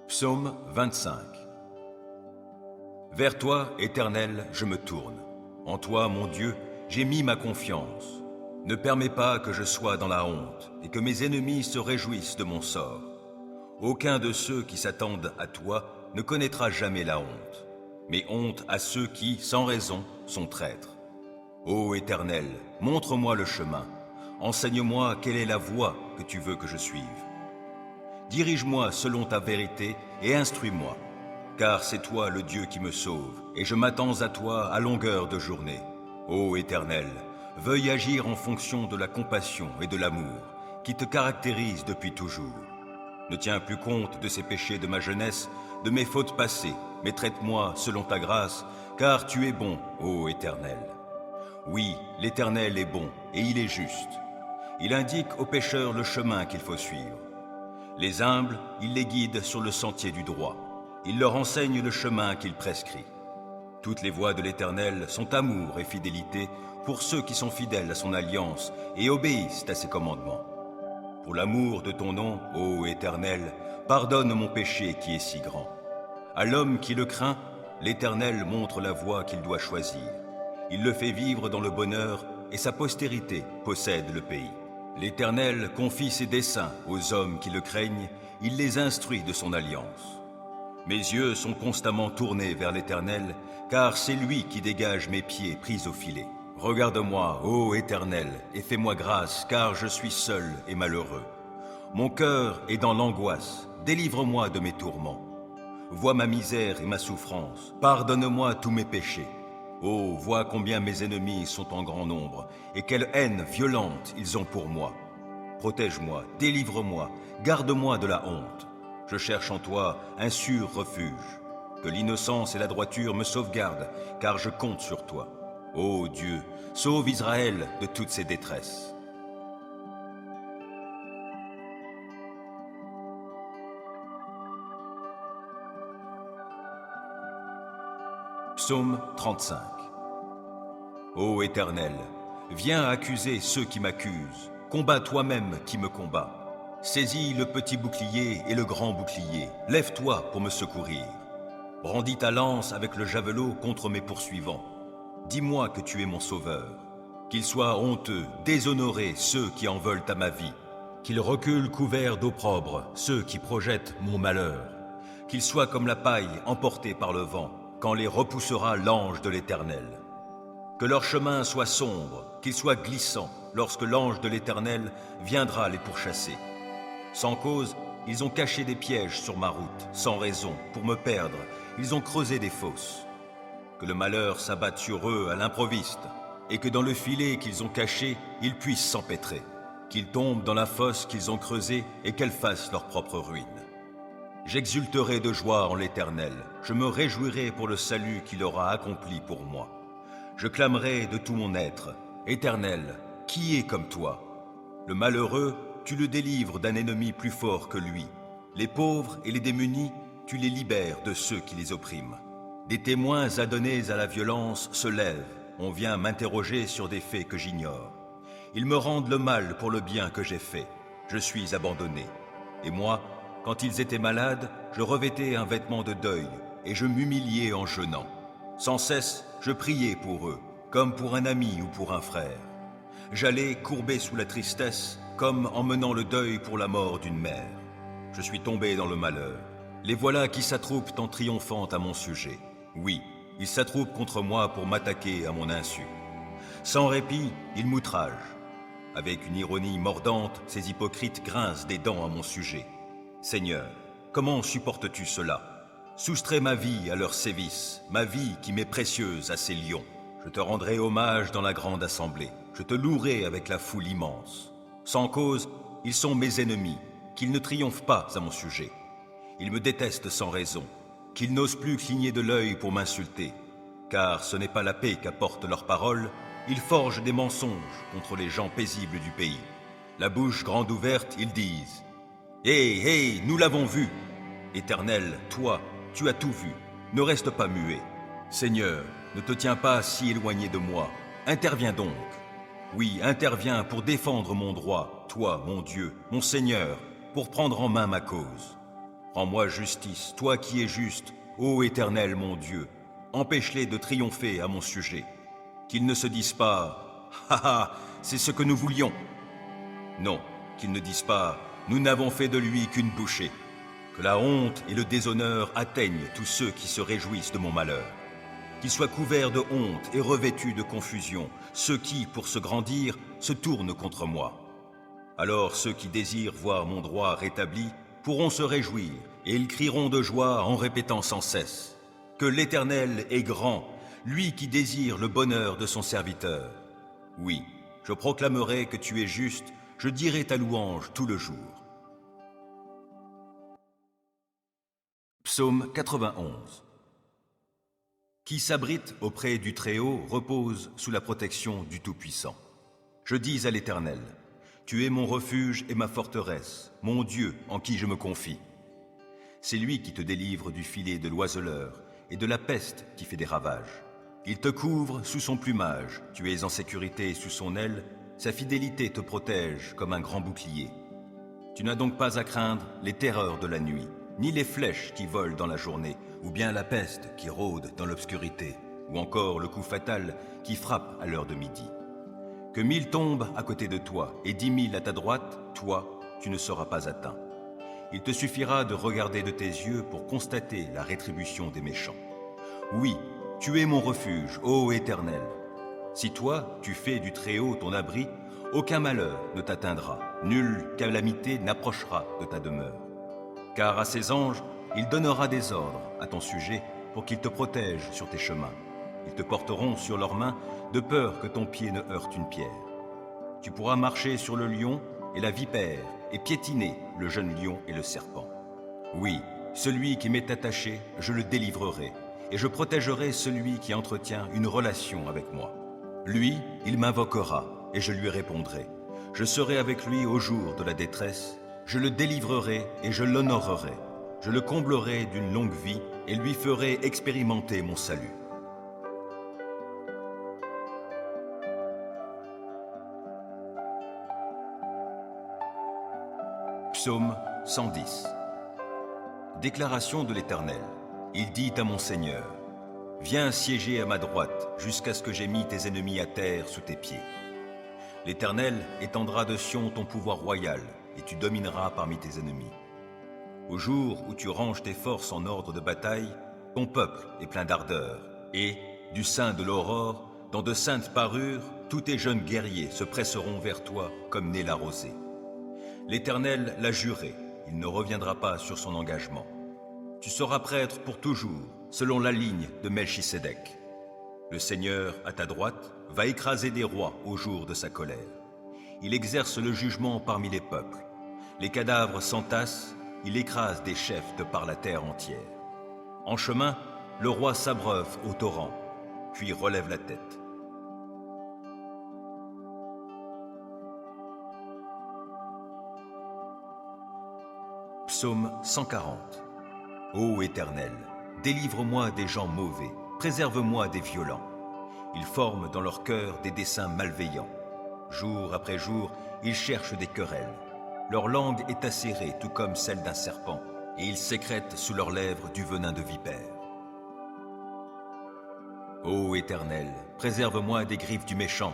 [SPEAKER 1] Psaume 25. Vers toi, Éternel, je me tourne. En toi, mon Dieu, j'ai mis ma confiance. Ne permets pas que je sois dans la honte et que mes ennemis se réjouissent de mon sort. Aucun de ceux qui s'attendent à toi ne connaîtra jamais la honte. Mais honte à ceux qui, sans raison, sont traîtres. Ô Éternel, montre-moi le chemin. Enseigne-moi quelle est la voie que tu veux que je suive. Dirige-moi selon ta vérité et instruis-moi, car c'est toi le Dieu qui me sauve, et je m'attends à toi à longueur de journée. Ô Éternel, veuille agir en fonction de la compassion et de l'amour qui te caractérisent depuis toujours. Ne tiens plus compte de ces péchés de ma jeunesse, de mes fautes passées, mais traite-moi selon ta grâce, car tu es bon, ô Éternel. Oui, l'Éternel est bon, et il est juste. Il indique aux pécheurs le chemin qu'il faut suivre. Les humbles, il les guide sur le sentier du droit. Il leur enseigne le chemin qu'il prescrit. Toutes les voies de l'Éternel sont amour et fidélité pour ceux qui sont fidèles à son alliance et obéissent à ses commandements. Pour l'amour de ton nom, ô Éternel, pardonne mon péché qui est si grand. À l'homme qui le craint, l'Éternel montre la voie qu'il doit choisir. Il le fait vivre dans le bonheur et sa postérité possède le pays. L'Éternel confie ses desseins aux hommes qui le craignent, il les instruit de son alliance. Mes yeux sont constamment tournés vers l'Éternel, car c'est lui qui dégage mes pieds pris au filet. Regarde-moi, ô Éternel, et fais-moi grâce, car je suis seul et malheureux. Mon cœur est dans l'angoisse, délivre-moi de mes tourments. Vois ma misère et ma souffrance, pardonne-moi tous mes péchés. Oh, vois combien mes ennemis sont en grand nombre, et quelle haine violente ils ont pour moi. Protège-moi, délivre-moi, garde-moi de la honte. Je cherche en toi un sûr refuge. Que l'innocence et la droiture me sauvegardent, car je compte sur toi. Ô Dieu, sauve Israël de toutes ses détresses. Psaume 35. Ô Éternel, viens accuser ceux qui m'accusent, combat toi-même qui me combat. Saisis le petit bouclier et le grand bouclier, lève-toi pour me secourir. Brandis ta lance avec le javelot contre mes poursuivants. Dis-moi que tu es mon sauveur. Qu'ils soient honteux, déshonorés ceux qui en veulent à ma vie. Qu'ils reculent couverts d'opprobre ceux qui projettent mon malheur. Qu'ils soient comme la paille emportée par le vent, quand les repoussera l'ange de l'Éternel. Que leur chemin soit sombre, qu'il soit glissant, lorsque l'ange de l'Éternel viendra les pourchasser. Sans cause, ils ont caché des pièges sur ma route, sans raison, pour me perdre, ils ont creusé des fosses. Que le malheur s'abatte sur eux à l'improviste, et que dans le filet qu'ils ont caché, ils puissent s'empêtrer. Qu'ils tombent dans la fosse qu'ils ont creusée et qu'elle fasse leur propre ruine. J'exulterai de joie en l'Éternel, je me réjouirai pour le salut qu'il aura accompli pour moi. Je clamerai de tout mon être, Éternel, qui est comme toi? Le malheureux, tu le délivres d'un ennemi plus fort que lui. Les pauvres et les démunis, tu les libères de ceux qui les oppriment. Des témoins adonnés à la violence se lèvent, on vient m'interroger sur des faits que j'ignore. Ils me rendent le mal pour le bien que j'ai fait. Je suis abandonné. Et moi, quand ils étaient malades, je revêtais un vêtement de deuil et je m'humiliais en jeûnant. Sans cesse, je priais pour eux, comme pour un ami ou pour un frère. J'allais courbé sous la tristesse, comme en menant le deuil pour la mort d'une mère. Je suis tombé dans le malheur. Les voilà qui s'attroupent en triomphant à mon sujet. Oui, ils s'attroupent contre moi pour m'attaquer à mon insu. Sans répit, ils m'outragent. Avec une ironie mordante, ces hypocrites grincent des dents à mon sujet. Seigneur, comment supportes-tu cela? Soustrais ma vie à leurs sévices, ma vie qui m'est précieuse à ces lions. Je te rendrai hommage dans la grande assemblée. Je te louerai avec la foule immense. Sans cause, ils sont mes ennemis, qu'ils ne triomphent pas à mon sujet. Ils me détestent sans raison, qu'ils n'osent plus cligner de l'œil pour m'insulter. Car ce n'est pas la paix qu'apportent leurs paroles, ils forgent des mensonges contre les gens paisibles du pays. La bouche grande ouverte, ils disent « Hé, hé, nous l'avons vu !» Éternel, toi, tu as tout vu, ne reste pas muet. Seigneur, ne te tiens pas si éloigné de moi, interviens donc. Oui, interviens pour défendre mon droit, toi, mon Dieu, mon Seigneur, pour prendre en main ma cause. Rends-moi justice, toi qui es juste, ô Éternel mon Dieu, empêche-les de triompher à mon sujet. Qu'ils ne se disent pas « Ha ha, c'est ce que nous voulions !» Non, qu'ils ne disent pas « Nous n'avons fait de lui qu'une bouchée !» Que la honte et le déshonneur atteignent tous ceux qui se réjouissent de mon malheur. Qu'ils soient couverts de honte et revêtus de confusion, ceux qui, pour se grandir, se tournent contre moi. Alors ceux qui désirent voir mon droit rétabli pourront se réjouir, et ils crieront de joie en répétant sans cesse que l'Éternel est grand, lui qui désire le bonheur de son serviteur. Oui, je proclamerai que tu es juste, je dirai ta louange tout le jour. Psaume 91. Qui s'abrite auprès du Très-Haut repose sous la protection du Tout-Puissant. Je dis à l'Éternel, tu es mon refuge et ma forteresse, mon Dieu en qui je me confie. C'est lui qui te délivre du filet de l'oiseleur, et de la peste qui fait des ravages. Il te couvre sous son plumage, tu es en sécurité sous son aile, sa fidélité te protège comme un grand bouclier. Tu n'as donc pas à craindre les terreurs de la nuit, ni les flèches qui volent dans la journée, ou bien la peste qui rôde dans l'obscurité, ou encore le coup fatal qui frappe à l'heure de midi. Que 1000 tombent à côté de toi et 10 000 à ta droite, toi, tu ne seras pas atteint. Il te suffira de regarder de tes yeux pour constater la rétribution des méchants. Oui, tu es mon refuge, ô Éternel. Si toi, tu fais du Très-Haut ton abri, aucun malheur ne t'atteindra, nulle calamité n'approchera de ta demeure. Car à ses anges, il donnera des ordres à ton sujet pour qu'ils te protègent sur tes chemins. Ils te porteront sur leurs mains de peur que ton pied ne heurte une pierre. Tu pourras marcher sur le lion et la vipère et piétiner le jeune lion et le serpent. Oui, celui qui m'est attaché, je le délivrerai et je protégerai celui qui entretient une relation avec moi. Lui, il m'invoquera et je lui répondrai. Je serai avec lui au jour de la détresse, je le délivrerai et je l'honorerai. Je le comblerai d'une longue vie et lui ferai expérimenter mon salut. Psaume 110. Déclaration de l'Éternel. Il dit à mon Seigneur, « Viens siéger à ma droite jusqu'à ce que j'aie mis tes ennemis à terre sous tes pieds. » L'Éternel étendra de Sion ton pouvoir royal et tu domineras parmi tes ennemis. Au jour où tu ranges tes forces en ordre de bataille, ton peuple est plein d'ardeur et, du sein de l'aurore, dans de saintes parures, tous tes jeunes guerriers se presseront vers toi comme naît la rosée. L'Éternel l'a juré, il ne reviendra pas sur son engagement. Tu seras prêtre pour toujours, selon la ligne de Melchisédek. Le Seigneur, à ta droite, va écraser des rois au jour de sa colère. Il exerce le jugement parmi les peuples. Les cadavres s'entassent, il écrase des chefs de par la terre entière. En chemin, le roi s'abreuve au torrent, puis relève la tête. Psaume 140. Ô Éternel, délivre-moi des gens mauvais, préserve-moi des violents. Ils forment dans leur cœur des desseins malveillants. Jour après jour, ils cherchent des querelles. Leur langue est acérée tout comme celle d'un serpent, et ils sécrètent sous leurs lèvres du venin de vipère. Ô Éternel, préserve-moi des griffes du méchant.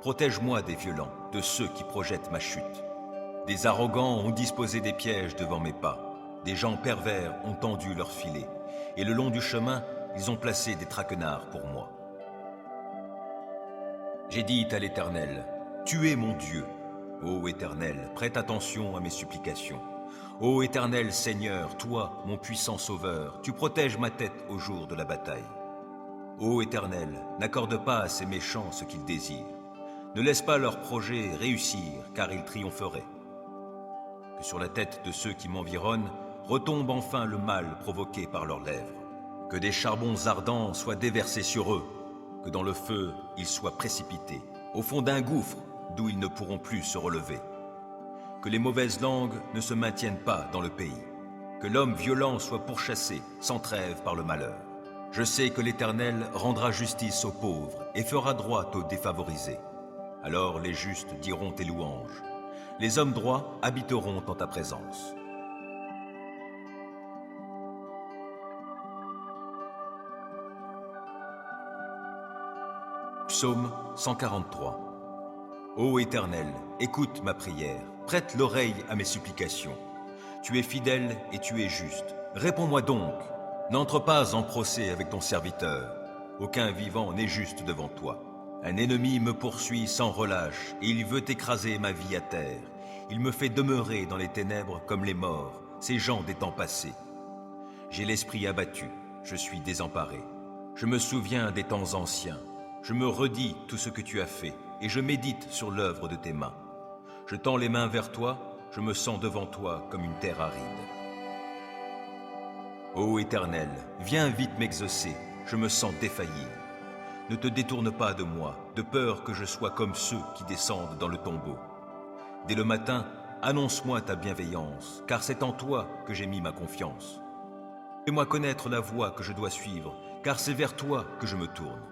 [SPEAKER 1] Protège-moi des violents, de ceux qui projettent ma chute. Des arrogants ont disposé des pièges devant mes pas. Des gens pervers ont tendu leurs filets, et le long du chemin, ils ont placé des traquenards pour moi. J'ai dit à l'Éternel, « Tu es mon Dieu. » Ô Éternel, prête attention à mes supplications. Ô Éternel Seigneur, toi, mon puissant Sauveur, tu protèges ma tête au jour de la bataille. Ô Éternel, n'accorde pas à ces méchants ce qu'ils désirent. Ne laisse pas leurs projets réussir, car ils triompheraient. Que sur la tête de ceux qui m'environnent retombe enfin le mal provoqué par leurs lèvres. Que des charbons ardents soient déversés sur eux, que dans le feu ils soient précipités, au fond d'un gouffre d'où ils ne pourront plus se relever. Que les mauvaises langues ne se maintiennent pas dans le pays, que l'homme violent soit pourchassé sans trêve par le malheur. Je sais que l'Éternel rendra justice aux pauvres et fera droit aux défavorisés. Alors les justes diront tes louanges. Les hommes droits habiteront en ta présence. Psaume 143. Ô Éternel, écoute ma prière, prête l'oreille à mes supplications. Tu es fidèle et tu es juste. Réponds-moi donc. N'entre pas en procès avec ton serviteur. Aucun vivant n'est juste devant toi. Un ennemi me poursuit sans relâche et il veut écraser ma vie à terre. Il me fait demeurer dans les ténèbres comme les morts, ces gens des temps passés. J'ai l'esprit abattu, je suis désemparé. Je me souviens des temps anciens. Je me redis tout ce que tu as fait et je médite sur l'œuvre de tes mains. Je tends les mains vers toi, je me sens devant toi comme une terre aride. Ô Éternel, viens vite m'exaucer, je me sens défaillir. Ne te détourne pas de moi, de peur que je sois comme ceux qui descendent dans le tombeau. Dès le matin, annonce-moi ta bienveillance, car c'est en toi que j'ai mis ma confiance. Fais-moi connaître la voie que je dois suivre, car c'est vers toi que je me tourne.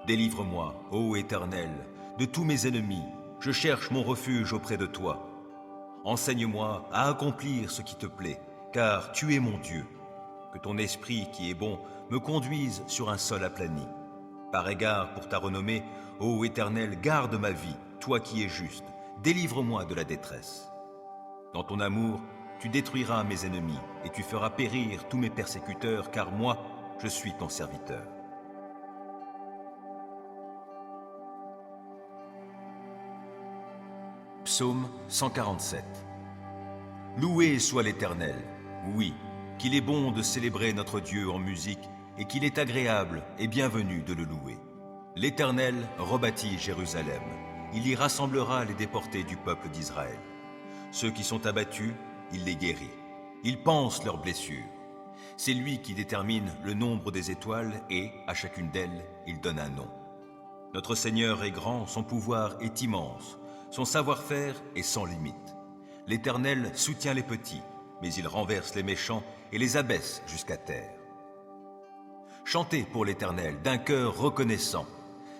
[SPEAKER 1] Délivre-moi, ô Éternel, de tous mes ennemis. Je cherche mon refuge auprès de toi. Enseigne-moi à accomplir ce qui te plaît, car tu es mon Dieu. Que ton esprit qui est bon me conduise sur un sol aplani. Par égard pour ta renommée, ô Éternel, garde ma vie, toi qui es juste. Délivre-moi de la détresse. Dans ton amour, tu détruiras mes ennemis et tu feras périr tous mes persécuteurs, car moi, je suis ton serviteur. Psaume 147. Loué soit l'Éternel, oui, qu'il est bon de célébrer notre Dieu en musique et qu'il est agréable et bienvenu de le louer. L'Éternel rebâtit Jérusalem, il y rassemblera les déportés du peuple d'Israël. Ceux qui sont abattus, il les guérit, il panse leurs blessures. C'est lui qui détermine le nombre des étoiles et, à chacune d'elles, il donne un nom. Notre Seigneur est grand, son pouvoir est immense. Son savoir-faire est sans limite. L'Éternel soutient les petits, mais il renverse les méchants et les abaisse jusqu'à terre. Chantez pour l'Éternel d'un cœur reconnaissant.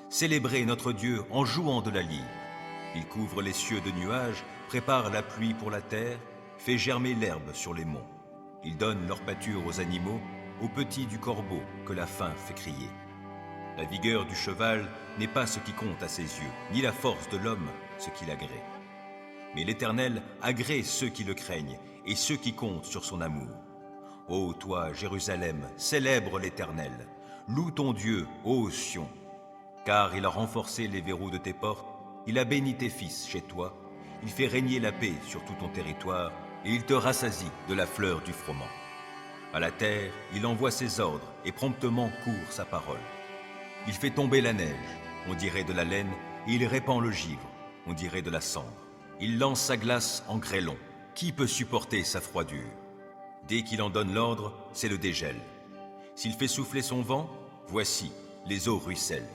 [SPEAKER 1] Célébrez notre Dieu en jouant de la lyre. Il couvre les cieux de nuages, prépare la pluie pour la terre, fait germer l'herbe sur les monts. Il donne leur pâture aux animaux, aux petits du corbeau que la faim fait crier. La vigueur du cheval n'est pas ce qui compte à ses yeux, ni la force de l'homme ce qui l'agrée. Mais l'Éternel agrée ceux qui le craignent et ceux qui comptent sur son amour. Ô toi, Jérusalem, célèbre l'Éternel. Loue ton Dieu, ô Sion. Car il a renforcé les verrous de tes portes, il a béni tes fils chez toi, il fait régner la paix sur tout ton territoire, et il te rassasie de la fleur du froment. À la terre, il envoie ses ordres et promptement court sa parole. Il fait tomber la neige, on dirait de la laine, et il répand le givre, on dirait de la cendre. Il lance sa glace en grêlon. Qui peut supporter sa froidure? Dès qu'il en donne l'ordre, c'est le dégel. S'il fait souffler son vent, voici, les eaux ruissellent.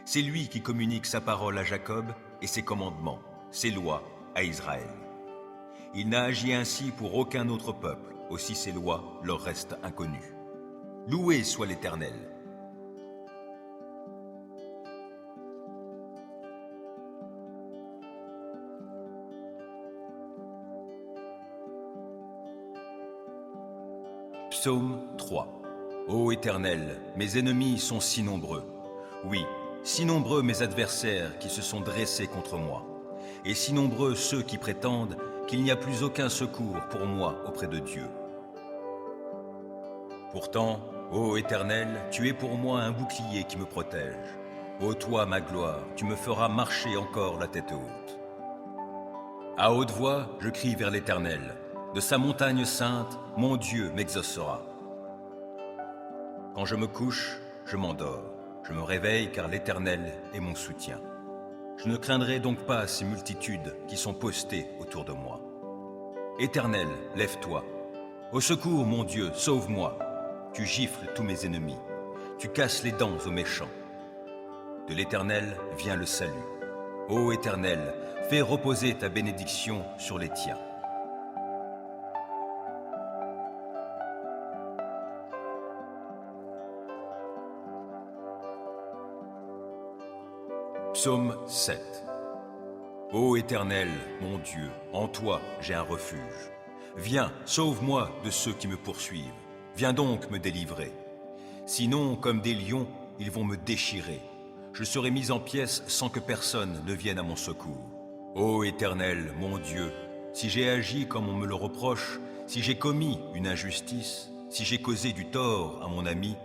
[SPEAKER 1] C'est lui qui communique sa parole à Jacob et ses commandements, ses lois à Israël. Il n'a agi ainsi pour aucun autre peuple, aussi ses lois leur restent inconnues. Loué soit l'Éternel. Psaume 3. Ô Éternel, mes ennemis sont si nombreux. Oui, si nombreux mes adversaires qui se sont dressés contre moi. Et si nombreux ceux qui prétendent qu'il n'y a plus aucun secours pour moi auprès de Dieu. Pourtant, ô Éternel, tu es pour moi un bouclier qui me protège. Ô toi, ma gloire, tu me feras marcher encore la tête haute. À haute voix, je crie vers l'Éternel. De sa montagne sainte, mon Dieu m'exaucera. Quand je me couche, je m'endors. Je me réveille car l'Éternel est mon soutien. Je ne craindrai donc pas ces multitudes qui sont postées autour de moi. Éternel, lève-toi. Au secours, mon Dieu, sauve-moi. Tu gifles tous mes ennemis. Tu casses les dents aux méchants. De l'Éternel vient le salut. Ô Éternel, fais reposer ta bénédiction sur les tiens. Psaume 7. Ô Éternel, mon Dieu, en toi j'ai un refuge. Viens, sauve-moi de ceux qui me poursuivent. Viens donc me délivrer. Sinon, comme des lions, ils vont me déchirer. Je serai mis en pièces sans que personne ne vienne à mon secours. Ô Éternel, mon Dieu, si j'ai agi comme on me le reproche, si j'ai commis une injustice, si j'ai causé du tort à mon ami,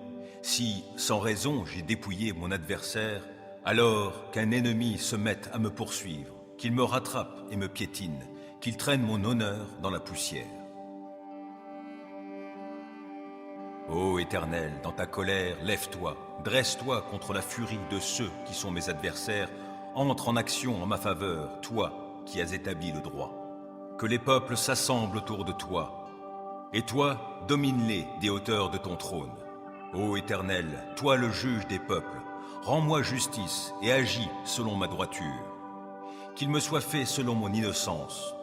[SPEAKER 1] si, sans raison, j'ai dépouillé mon adversaire, alors qu'un ennemi se mette à me poursuivre, qu'il me rattrape et me piétine, qu'il traîne mon honneur dans la poussière. Ô Éternel, dans ta colère, lève-toi, dresse-toi contre la furie de ceux qui sont mes adversaires, entre en action en ma faveur, toi qui as établi le droit. Que les peuples s'assemblent autour de toi, et toi, domine-les des hauteurs de ton trône. Ô Éternel, toi le juge des peuples, rends-moi justice et agis selon ma droiture. Qu'il me soit fait selon mon innocence.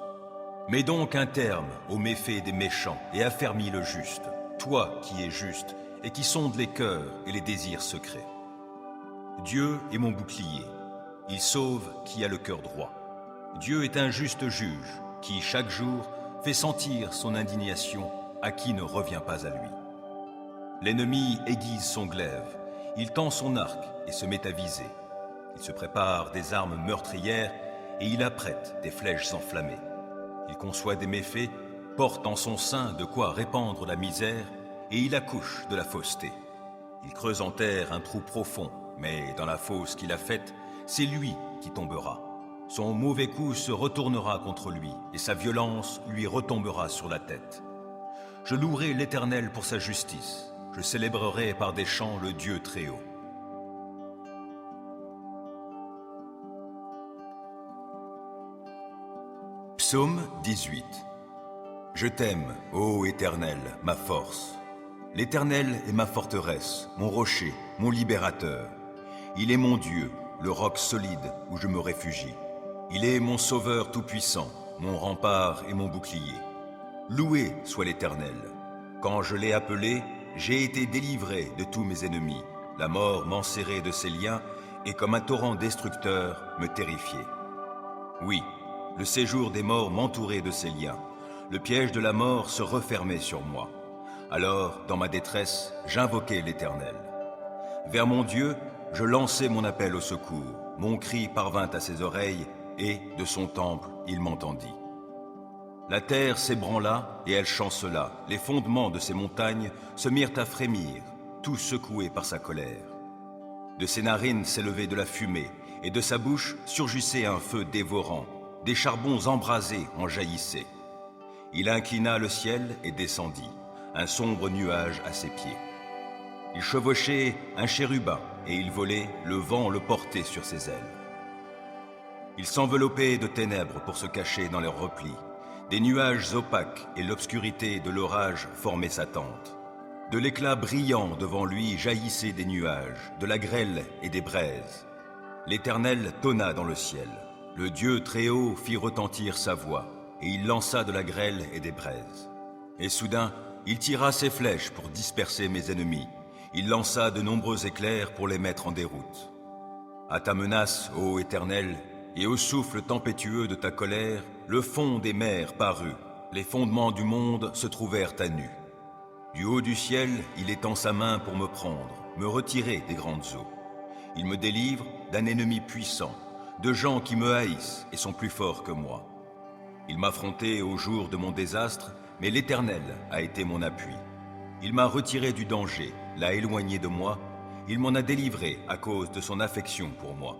[SPEAKER 1] Mets donc un terme aux méfaits des méchants et affermis le juste. toi qui es juste et qui sondes les cœurs et les désirs secrets. Dieu est mon bouclier, il sauve qui a le cœur droit. Dieu est un juste juge qui, chaque jour, fait sentir son indignation à qui ne revient pas à lui. L'ennemi aiguise son glaive, il tend son arc et se met à viser. Il se prépare des armes meurtrières et il apprête des flèches enflammées. Il conçoit des méfaits, porte en son sein de quoi répandre la misère et il accouche de la fausseté. Il creuse en terre un trou profond, mais dans la fosse qu'il a faite, c'est lui qui tombera. Son mauvais coup se retournera contre lui et sa violence lui retombera sur la tête. Je louerai l'Éternel pour sa justice. Je célébrerai par des chants le Dieu très haut. Psaume 18. Je t'aime, ô Éternel, ma force. L'Éternel est ma forteresse, mon rocher, mon libérateur. Il est mon Dieu, le roc solide où je me réfugie. Il est mon sauveur tout-puissant, mon rempart et mon bouclier. Loué soit l'Éternel. Quand je l'ai appelé, j'ai été délivré de tous mes ennemis. La mort m'enserrait de ses liens et comme un torrent destructeur me terrifiait. Oui, le séjour des morts m'entourait de ses liens. Le piège de la mort se refermait sur moi. Alors, dans ma détresse, j'invoquai l'Éternel. Vers mon Dieu, je lançai mon appel au secours. Mon cri parvint à ses oreilles et, de son temple, il m'entendit. La terre s'ébranla et elle chancela. Les fondements de ses montagnes se mirent à frémir, tout secoués par sa colère. De ses narines s'élevait de la fumée et de sa bouche surgissait un feu dévorant. Des charbons embrasés en jaillissaient. Il inclina le ciel et descendit, un sombre nuage à ses pieds. Il chevauchait un chérubin et il volait, le vent le portait sur ses ailes. Il s'enveloppait de ténèbres pour se cacher dans leurs replis. Des nuages opaques et l'obscurité de l'orage formaient sa tente. De l'éclat brillant devant lui jaillissaient des nuages, de la grêle et des braises. L'Éternel tonna dans le ciel. Le Dieu très haut fit retentir sa voix, et il lança de la grêle et des braises. Et soudain, il tira ses flèches pour disperser mes ennemis. Il lança de nombreux éclairs pour les mettre en déroute. À ta menace, ô Éternel, et au souffle tempétueux de ta colère, le fond des mers parut. Les fondements du monde se trouvèrent à nu. Du haut du ciel, il étend sa main pour me prendre, me retirer des grandes eaux. Il me délivre d'un ennemi puissant, de gens qui me haïssent et sont plus forts que moi. Il m'affrontait au jour de mon désastre, mais l'Éternel a été mon appui. Il m'a retiré du danger, l'a éloigné de moi, il m'en a délivré à cause de son affection pour moi.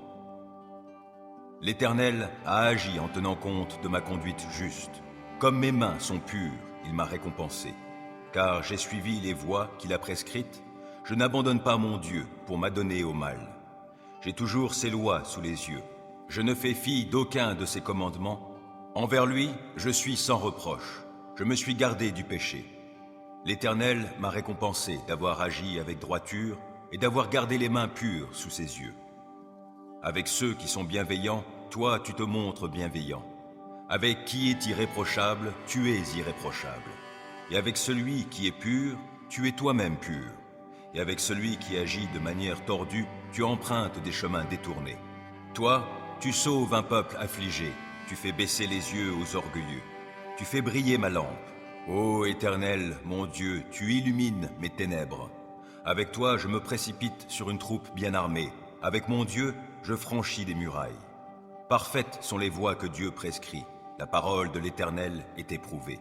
[SPEAKER 1] L'Éternel a agi en tenant compte de ma conduite juste. Comme mes mains sont pures, il m'a récompensé. Car j'ai suivi les voies qu'il a prescrites, je n'abandonne pas mon Dieu pour m'adonner au mal. J'ai toujours ses lois sous les yeux. Je ne fais fi d'aucun de ses commandements. Envers lui, je suis sans reproche. Je me suis gardé du péché. L'Éternel m'a récompensé d'avoir agi avec droiture et d'avoir gardé les mains pures sous ses yeux. Avec ceux qui sont bienveillants, toi tu te montres bienveillant. Avec qui est irréprochable, tu es irréprochable. Et avec celui qui est pur, tu es toi-même pur. Et avec celui qui agit de manière tordue, tu empruntes des chemins détournés. Toi, tu sauves un peuple affligé, tu fais baisser les yeux aux orgueilleux. Tu fais briller ma lampe. Ô Éternel, mon Dieu, tu illumines mes ténèbres. Avec toi, je me précipite sur une troupe bien armée. Avec mon Dieu, je franchis des murailles. Parfaites sont les voies que Dieu prescrit. La parole de l'Éternel est éprouvée.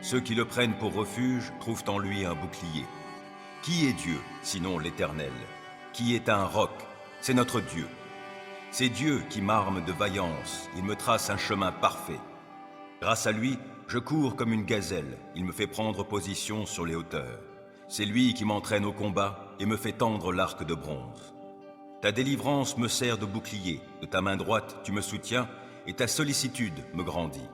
[SPEAKER 1] Ceux qui le prennent pour refuge trouvent en lui un bouclier. Qui est Dieu, sinon l'Éternel? Qui est un roc? C'est notre Dieu. C'est Dieu qui m'arme de vaillance, il me trace un chemin parfait. Grâce à lui, je cours comme une gazelle, il me fait prendre position sur les hauteurs. C'est lui qui m'entraîne au combat et me fait tendre l'arc de bronze. Ta délivrance me sert de bouclier, de ta main droite tu me soutiens et ta sollicitude me grandit.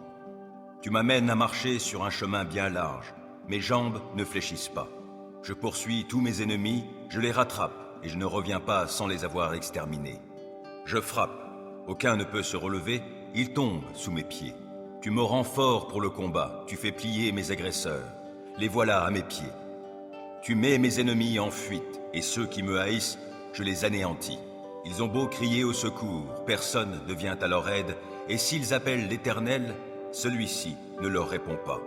[SPEAKER 1] Tu m'amènes à marcher sur un chemin bien large, mes jambes ne fléchissent pas. Je poursuis tous mes ennemis, je les rattrape et je ne reviens pas sans les avoir exterminés. Je frappe, aucun ne peut se relever, ils tombent sous mes pieds. Tu me rends fort pour le combat, tu fais plier mes agresseurs. les voilà à mes pieds. Tu mets mes ennemis en fuite, et ceux qui me haïssent, je les anéantis. Ils ont beau crier au secours, personne ne vient à leur aide, et s'ils appellent l'Éternel, celui-ci ne leur répond pas.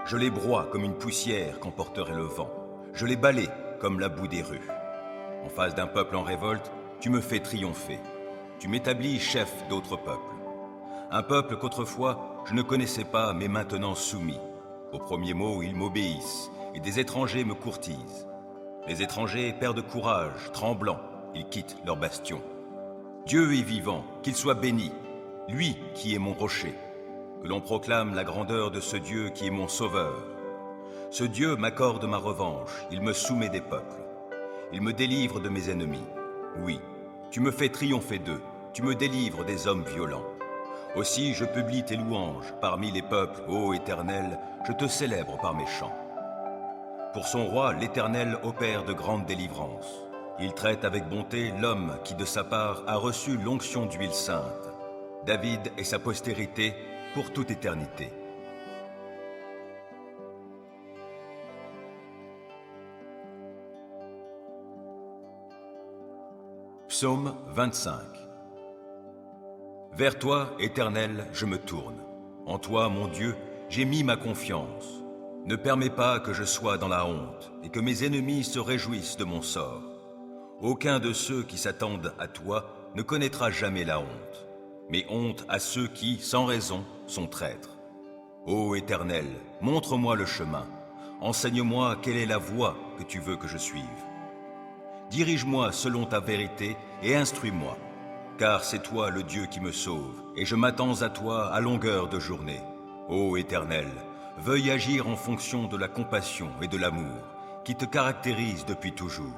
[SPEAKER 1] Je les broie comme une poussière qu'emporterait le vent. Je les balaie comme la boue des rues. En face d'un peuple en révolte, tu me fais triompher. Tu m'établis chef d'autres peuples. Un peuple qu'autrefois je ne connaissais pas, mais maintenant soumis. Au premier mot, ils m'obéissent, et des étrangers me courtisent. Les étrangers perdent courage, tremblants, ils quittent leur bastion. Dieu est vivant, qu'il soit béni, lui qui est mon rocher. Que l'on proclame la grandeur de ce Dieu qui est mon sauveur. Ce Dieu m'accorde ma revanche, il me soumet des peuples. Il me délivre de mes ennemis. Oui, tu me fais triompher d'eux, tu me délivres des hommes violents. Aussi je publie tes louanges parmi les peuples, ô Éternel, je te célèbre par mes chants. Pour son roi, l'Éternel opère de grandes délivrances. Il traite avec bonté l'homme qui de sa part a reçu l'onction d'huile sainte. David et sa postérité pour toute éternité. Psaume 25. Vers toi, Éternel, je me tourne. En toi, mon Dieu, j'ai mis ma confiance. Ne permets pas que je sois dans la honte et que mes ennemis se réjouissent de mon sort. Aucun de ceux qui s'attendent à toi ne connaîtra jamais la honte, mais honte à ceux qui, sans raison, sont traîtres. Ô Éternel, montre-moi le chemin. Enseigne-moi quelle est la voie que tu veux que je suive. Dirige-moi selon ta vérité et instruis-moi, car c'est toi le Dieu qui me sauve, et je m'attends à toi à longueur de journée. Ô Éternel, veuille agir en fonction de la compassion et de l'amour qui te caractérisent depuis toujours.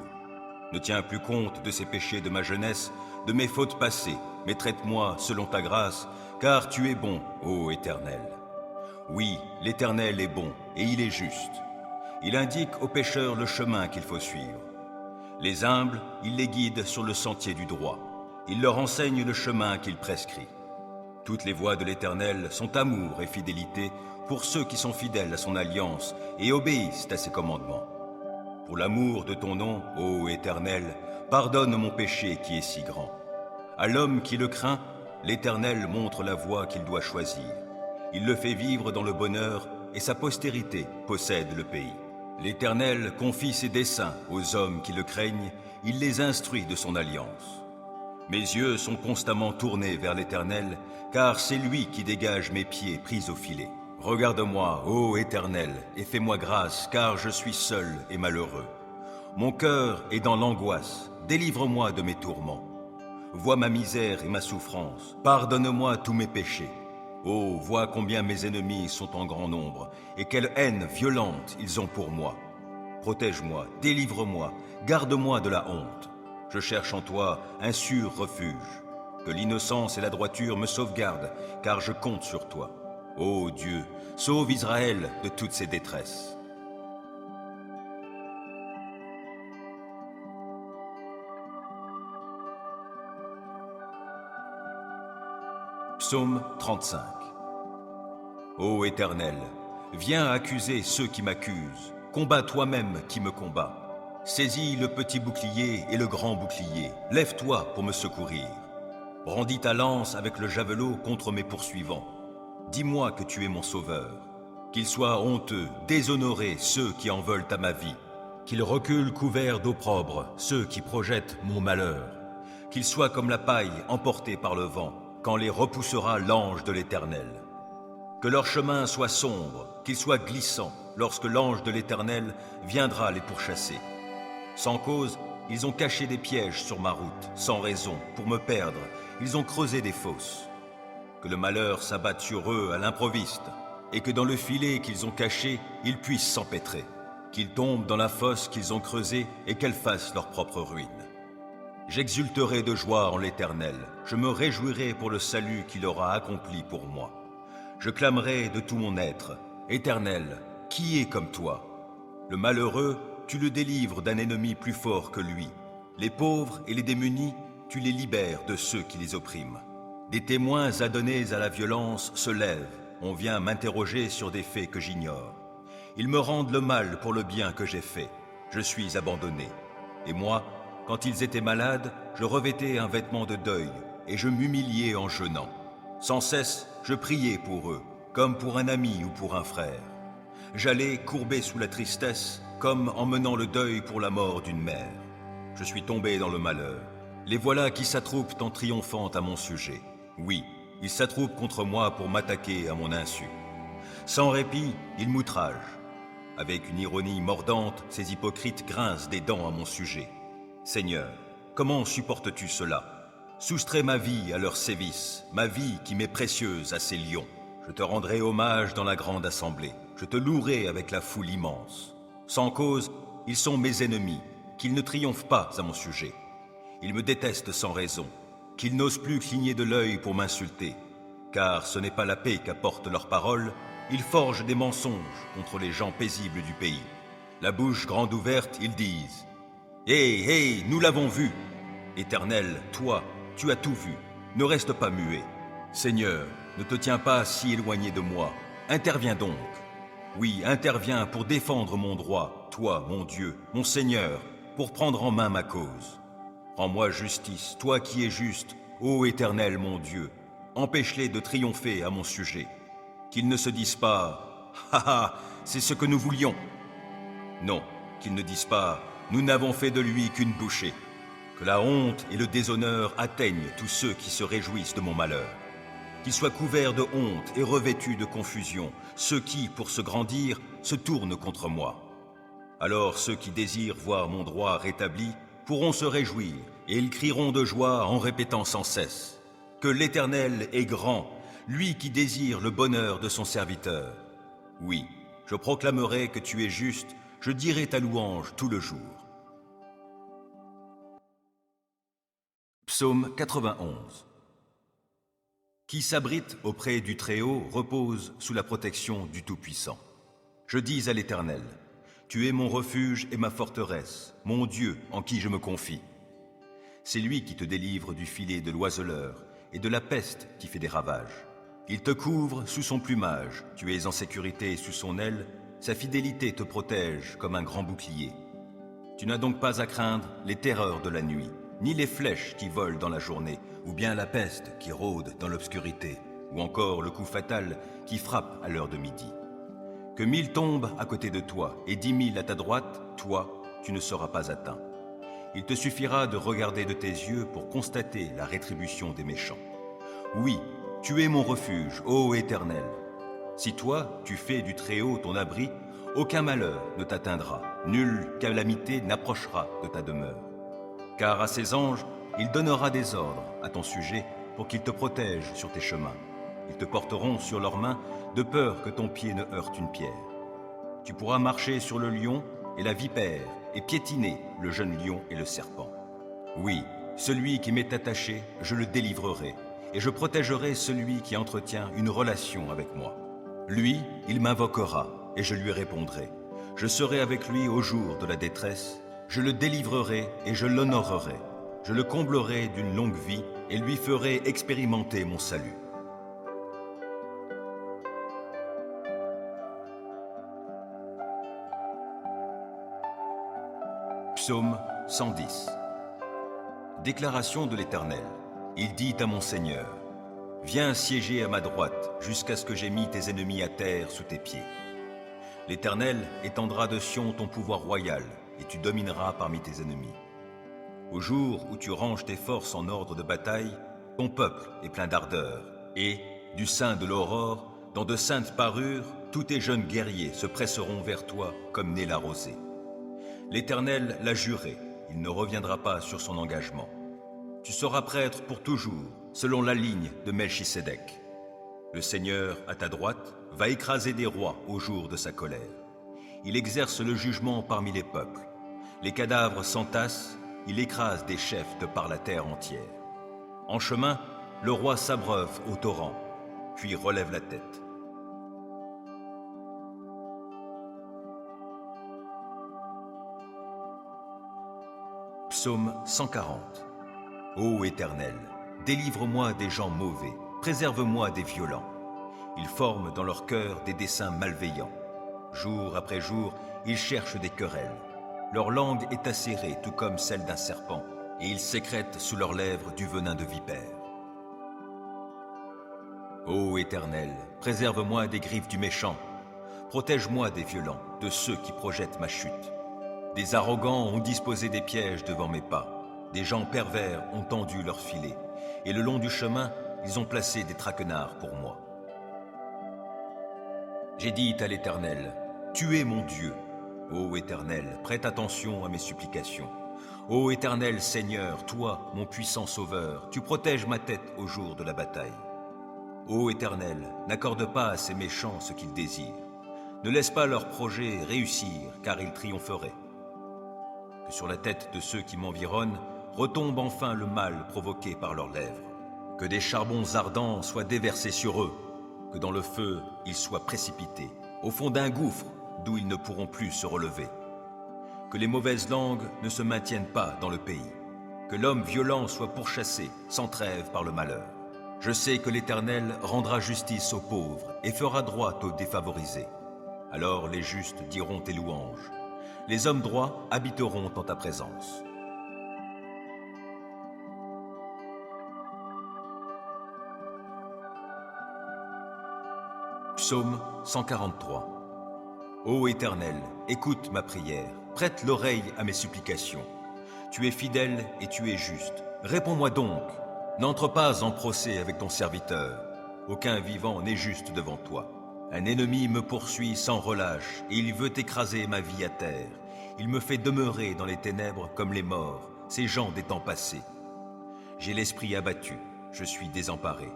[SPEAKER 1] Ne tiens plus compte de ces péchés de ma jeunesse, de mes fautes passées, mais traite-moi selon ta grâce, car tu es bon, ô Éternel. Oui, l'Éternel est bon, et il est juste. Il indique aux pécheurs le chemin qu'il faut suivre. Les humbles, il les guide sur le sentier du droit. Il leur enseigne le chemin qu'il prescrit. Toutes les voies de l'Éternel sont amour et fidélité pour ceux qui sont fidèles à son alliance et obéissent à ses commandements. Pour l'amour de ton nom, ô Éternel, pardonne mon péché qui est si grand. À l'homme qui le craint, l'Éternel montre la voie qu'il doit choisir. Il le fait vivre dans le bonheur et sa postérité possède le pays. L'Éternel confie ses desseins aux hommes qui le craignent, il les instruit de son alliance. Mes yeux sont constamment tournés vers l'Éternel, car c'est lui qui dégage mes pieds pris au filet. Regarde-moi, ô Éternel, et fais-moi grâce, car je suis seul et malheureux. Mon cœur est dans l'angoisse, délivre-moi de mes tourments. Vois ma misère et ma souffrance, pardonne-moi tous mes péchés. Oh, vois combien mes ennemis sont en grand nombre, et quelle haine violente ils ont pour moi. Protège-moi, délivre-moi, garde-moi de la honte. Je cherche en toi un sûr refuge. Que l'innocence et la droiture me sauvegardent, car je compte sur toi. Ô Dieu, sauve Israël de toutes ses détresses. Psaume 35. Ô Éternel, viens accuser ceux qui m'accusent, combat toi-même qui me combat. Saisis le petit bouclier et le grand bouclier, lève-toi pour me secourir. Brandis ta lance avec le javelot contre mes poursuivants. Dis-moi que tu es mon sauveur. Qu'ils soient honteux, déshonorés ceux qui en veulent à ma vie. Qu'ils reculent couverts d'opprobre ceux qui projettent mon malheur. Qu'ils soient comme la paille emportée par le vent, quand les repoussera l'ange de l'Éternel. Que leur chemin soit sombre, qu'il soit glissant, lorsque l'ange de l'Éternel viendra les pourchasser. Sans cause, ils ont caché des pièges sur ma route, sans raison, pour me perdre, ils ont creusé des fosses. Que le malheur s'abatte sur eux à l'improviste, et que dans le filet qu'ils ont caché, ils puissent s'empêtrer. Qu'ils tombent dans la fosse qu'ils ont creusée et qu'elle fasse leur propre ruine. J'exulterai de joie en l'Éternel, je me réjouirai pour le salut qu'il aura accompli pour moi. Je clamerai de tout mon être, Éternel, qui est comme toi? Le malheureux, tu le délivres d'un ennemi plus fort que lui. Les pauvres et les démunis, tu les libères de ceux qui les oppriment. Des témoins adonnés à la violence se lèvent, on vient m'interroger sur des faits que j'ignore. Ils me rendent le mal pour le bien que j'ai fait. Je suis abandonné. Et moi, quand ils étaient malades, je revêtais un vêtement de deuil et je m'humiliais en jeûnant. Sans cesse, je priais pour eux, comme pour un ami ou pour un frère. J'allais courbé sous la tristesse, comme en menant le deuil pour la mort d'une mère. Je suis tombé dans le malheur. Les voilà qui s'attroupent en triomphant à mon sujet. Oui, ils s'attroupent contre moi pour m'attaquer à mon insu. Sans répit, ils m'outragent. Avec une ironie mordante, ces hypocrites grincent des dents à mon sujet. Seigneur, comment supportes-tu cela? Soustrais ma vie à leurs sévices, ma vie qui m'est précieuse à ces lions. Je te rendrai hommage dans la grande assemblée. Je te louerai avec la foule immense. Sans cause, ils sont mes ennemis, qu'ils ne triomphent pas à mon sujet. Ils me détestent sans raison, qu'ils n'osent plus cligner de l'œil pour m'insulter. Car ce n'est pas la paix qu'apportent leurs paroles, ils forgent des mensonges contre les gens paisibles du pays. La bouche grande ouverte, ils disent « Hé, hé, nous l'avons vu !» Éternel, toi, tu as tout vu, ne reste pas muet. Seigneur, ne te tiens pas si éloigné de moi, interviens donc. Oui, interviens pour défendre mon droit, toi, mon Dieu, mon Seigneur, pour prendre en main ma cause. Rends-moi justice, toi qui es juste, ô Éternel mon Dieu, empêche-les de triompher à mon sujet. Qu'ils ne se disent pas « Ha ha, c'est ce que nous voulions !» Non, qu'ils ne disent pas « Nous n'avons fait de lui qu'une bouchée !» Que la honte et le déshonneur atteignent tous ceux qui se réjouissent de mon malheur. Qu'ils soient couverts de honte et revêtus de confusion, ceux qui, pour se grandir, se tournent contre moi. Alors ceux qui désirent voir mon droit rétabli pourront se réjouir, et ils crieront de joie en répétant sans cesse que l'Éternel est grand, lui qui désire le bonheur de son serviteur. Oui, je proclamerai que tu es juste, je dirai ta louange tout le jour. Psaume 91. Qui s'abrite auprès du Très-Haut repose sous la protection du Tout-Puissant. Je dis à l'Éternel, tu es mon refuge et ma forteresse, mon Dieu en qui je me confie. C'est lui qui te délivre du filet de l'oiseleur et de la peste qui fait des ravages. Il te couvre sous son plumage, tu es en sécurité sous son aile, sa fidélité te protège comme un grand bouclier. Tu n'as donc pas à craindre les terreurs de la nuit, ni les flèches qui volent dans la journée, ou bien la peste qui rôde dans l'obscurité, ou encore le coup fatal qui frappe à l'heure de midi. Que 1000 tombent à côté de toi et 10 000 à ta droite, toi, tu ne seras pas atteint. Il te suffira de regarder de tes yeux pour constater la rétribution des méchants. Oui, tu es mon refuge, ô Éternel. Si toi, tu fais du Très-Haut ton abri, aucun malheur ne t'atteindra, nulle calamité n'approchera de ta demeure. Car à ses anges, il donnera des ordres à ton sujet pour qu'ils te protègent sur tes chemins. Ils te porteront sur leurs mains de peur que ton pied ne heurte une pierre. Tu pourras marcher sur le lion et la vipère et piétiner le jeune lion et le serpent. Oui, celui qui m'est attaché, je le délivrerai et je protégerai celui qui entretient une relation avec moi. Lui, il m'invoquera et je lui répondrai. Je serai avec lui au jour de la détresse. Je le délivrerai et je l'honorerai. Je le comblerai d'une longue vie et lui ferai expérimenter mon salut. Psaume 110. Déclaration de l'Éternel. Il dit à mon Seigneur, « Viens siéger à ma droite jusqu'à ce que j'aie mis tes ennemis à terre sous tes pieds. » L'Éternel étendra de Sion ton pouvoir royal, et tu domineras parmi tes ennemis. Au jour où tu ranges tes forces en ordre de bataille, ton peuple est plein d'ardeur, et, du sein de l'aurore, dans de saintes parures, tous tes jeunes guerriers se presseront vers toi comme née la rosée. L'Éternel l'a juré, il ne reviendra pas sur son engagement. Tu seras prêtre pour toujours, selon la ligne de Melchisédek. Le Seigneur, à ta droite, va écraser des rois au jour de sa colère. Il exerce le jugement parmi les peuples. Les cadavres s'entassent, il écrase des chefs de par la terre entière. En chemin, le roi s'abreuve au torrent, puis relève la tête. Psaume 140. Ô Éternel, délivre-moi des gens mauvais, préserve-moi des violents. Ils forment dans leur cœur des desseins malveillants. Jour après jour, ils cherchent des querelles. Leur langue est acérée, tout comme celle d'un serpent, et ils sécrètent sous leurs lèvres du venin de vipère. Ô Éternel, préserve-moi des griffes du méchant. Protège-moi des violents, de ceux qui projettent ma chute. Des arrogants ont disposé des pièges devant mes pas. Des gens pervers ont tendu leurs filets. Et le long du chemin, ils ont placé des traquenards pour moi. J'ai dit à l'Éternel, tu es mon Dieu. Ô Éternel, prête attention à mes supplications. Ô Éternel Seigneur, toi, mon puissant Sauveur, tu protèges ma tête au jour de la bataille. Ô Éternel, n'accorde pas à ces méchants ce qu'ils désirent. Ne laisse pas leurs projets réussir, car ils triompheraient. Que sur la tête de ceux qui m'environnent retombe enfin le mal provoqué par leurs lèvres. Que des charbons ardents soient déversés sur eux, que dans le feu ils soient précipités, au fond d'un gouffre d'où ils ne pourront plus se relever. Que les mauvaises langues ne se maintiennent pas dans le pays, que l'homme violent soit pourchassé sans trêve par le malheur. Je sais que l'Éternel rendra justice aux pauvres et fera droit aux défavorisés. Alors les justes diront tes louanges. Les hommes droits habiteront en ta présence. Psaume 143. Ô Éternel, écoute ma prière, prête l'oreille à mes supplications. Tu es fidèle et tu es juste. Réponds-moi donc. N'entre pas en procès avec ton serviteur. Aucun vivant n'est juste devant toi. Un ennemi me poursuit sans relâche et il veut écraser ma vie à terre. Il me fait demeurer dans les ténèbres comme les morts, ces gens des temps passés. J'ai l'esprit abattu, je suis désemparé.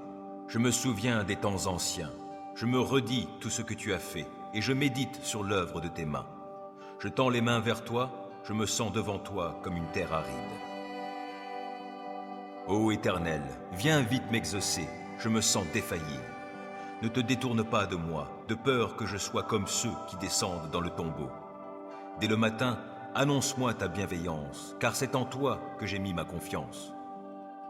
[SPEAKER 1] Je me souviens des temps anciens. Je me redis tout ce que tu as fait et je médite sur l'œuvre de tes mains. Je tends les mains vers toi, je me sens devant toi comme une terre aride. Ô Éternel, viens vite m'exaucer, je me sens défaillir. Ne te détourne pas de moi, de peur que je sois comme ceux qui descendent dans le tombeau. Dès le matin, annonce-moi ta bienveillance, car c'est en toi que j'ai mis ma confiance.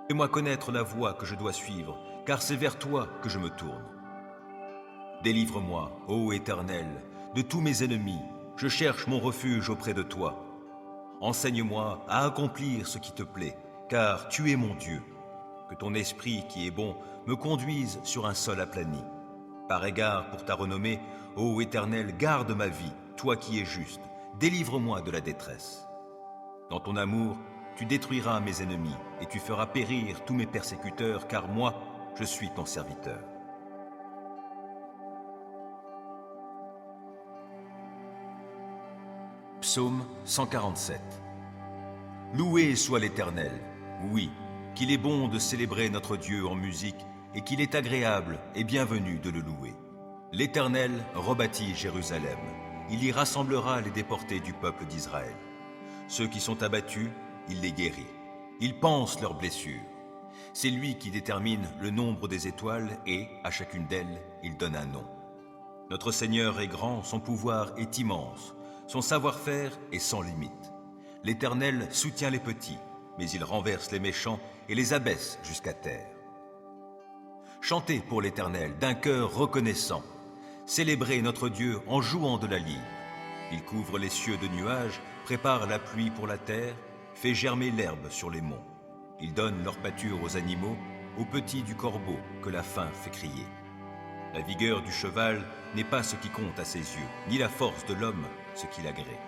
[SPEAKER 1] Fais-moi connaître la voie que je dois suivre, car c'est vers toi que je me tourne. Délivre-moi, ô Éternel, de tous mes ennemis, je cherche mon refuge auprès de toi. Enseigne-moi à accomplir ce qui te plaît, car tu es mon Dieu. Que ton esprit qui est bon me conduise sur un sol aplani. Par égard pour ta renommée, ô Éternel, garde ma vie, toi qui es juste, délivre-moi de la détresse. Dans ton amour, tu détruiras mes ennemis et tu feras périr tous mes persécuteurs, car moi, je suis ton serviteur. Psaume 147. Loué soit l'Éternel, oui, qu'il est bon de célébrer notre Dieu en musique et qu'il est agréable et bienvenu de le louer. L'Éternel rebâtit Jérusalem, il y rassemblera les déportés du peuple d'Israël. Ceux qui sont abattus, il les guérit, il panse leurs blessures. C'est lui qui détermine le nombre des étoiles et, à chacune d'elles, il donne un nom. Notre Seigneur est grand, son pouvoir est immense, son savoir-faire est sans limite. L'Éternel soutient les petits, mais il renverse les méchants et les abaisse jusqu'à terre. Chantez pour l'Éternel d'un cœur reconnaissant. Célébrez notre Dieu en jouant de la lyre. Il couvre les cieux de nuages, prépare la pluie pour la terre, fait germer l'herbe sur les monts. Il donne leur pâture aux animaux, aux petits du corbeau que la faim fait crier. La vigueur du cheval n'est pas ce qui compte à ses yeux, ni la force de l'homme ce qui l'agrée.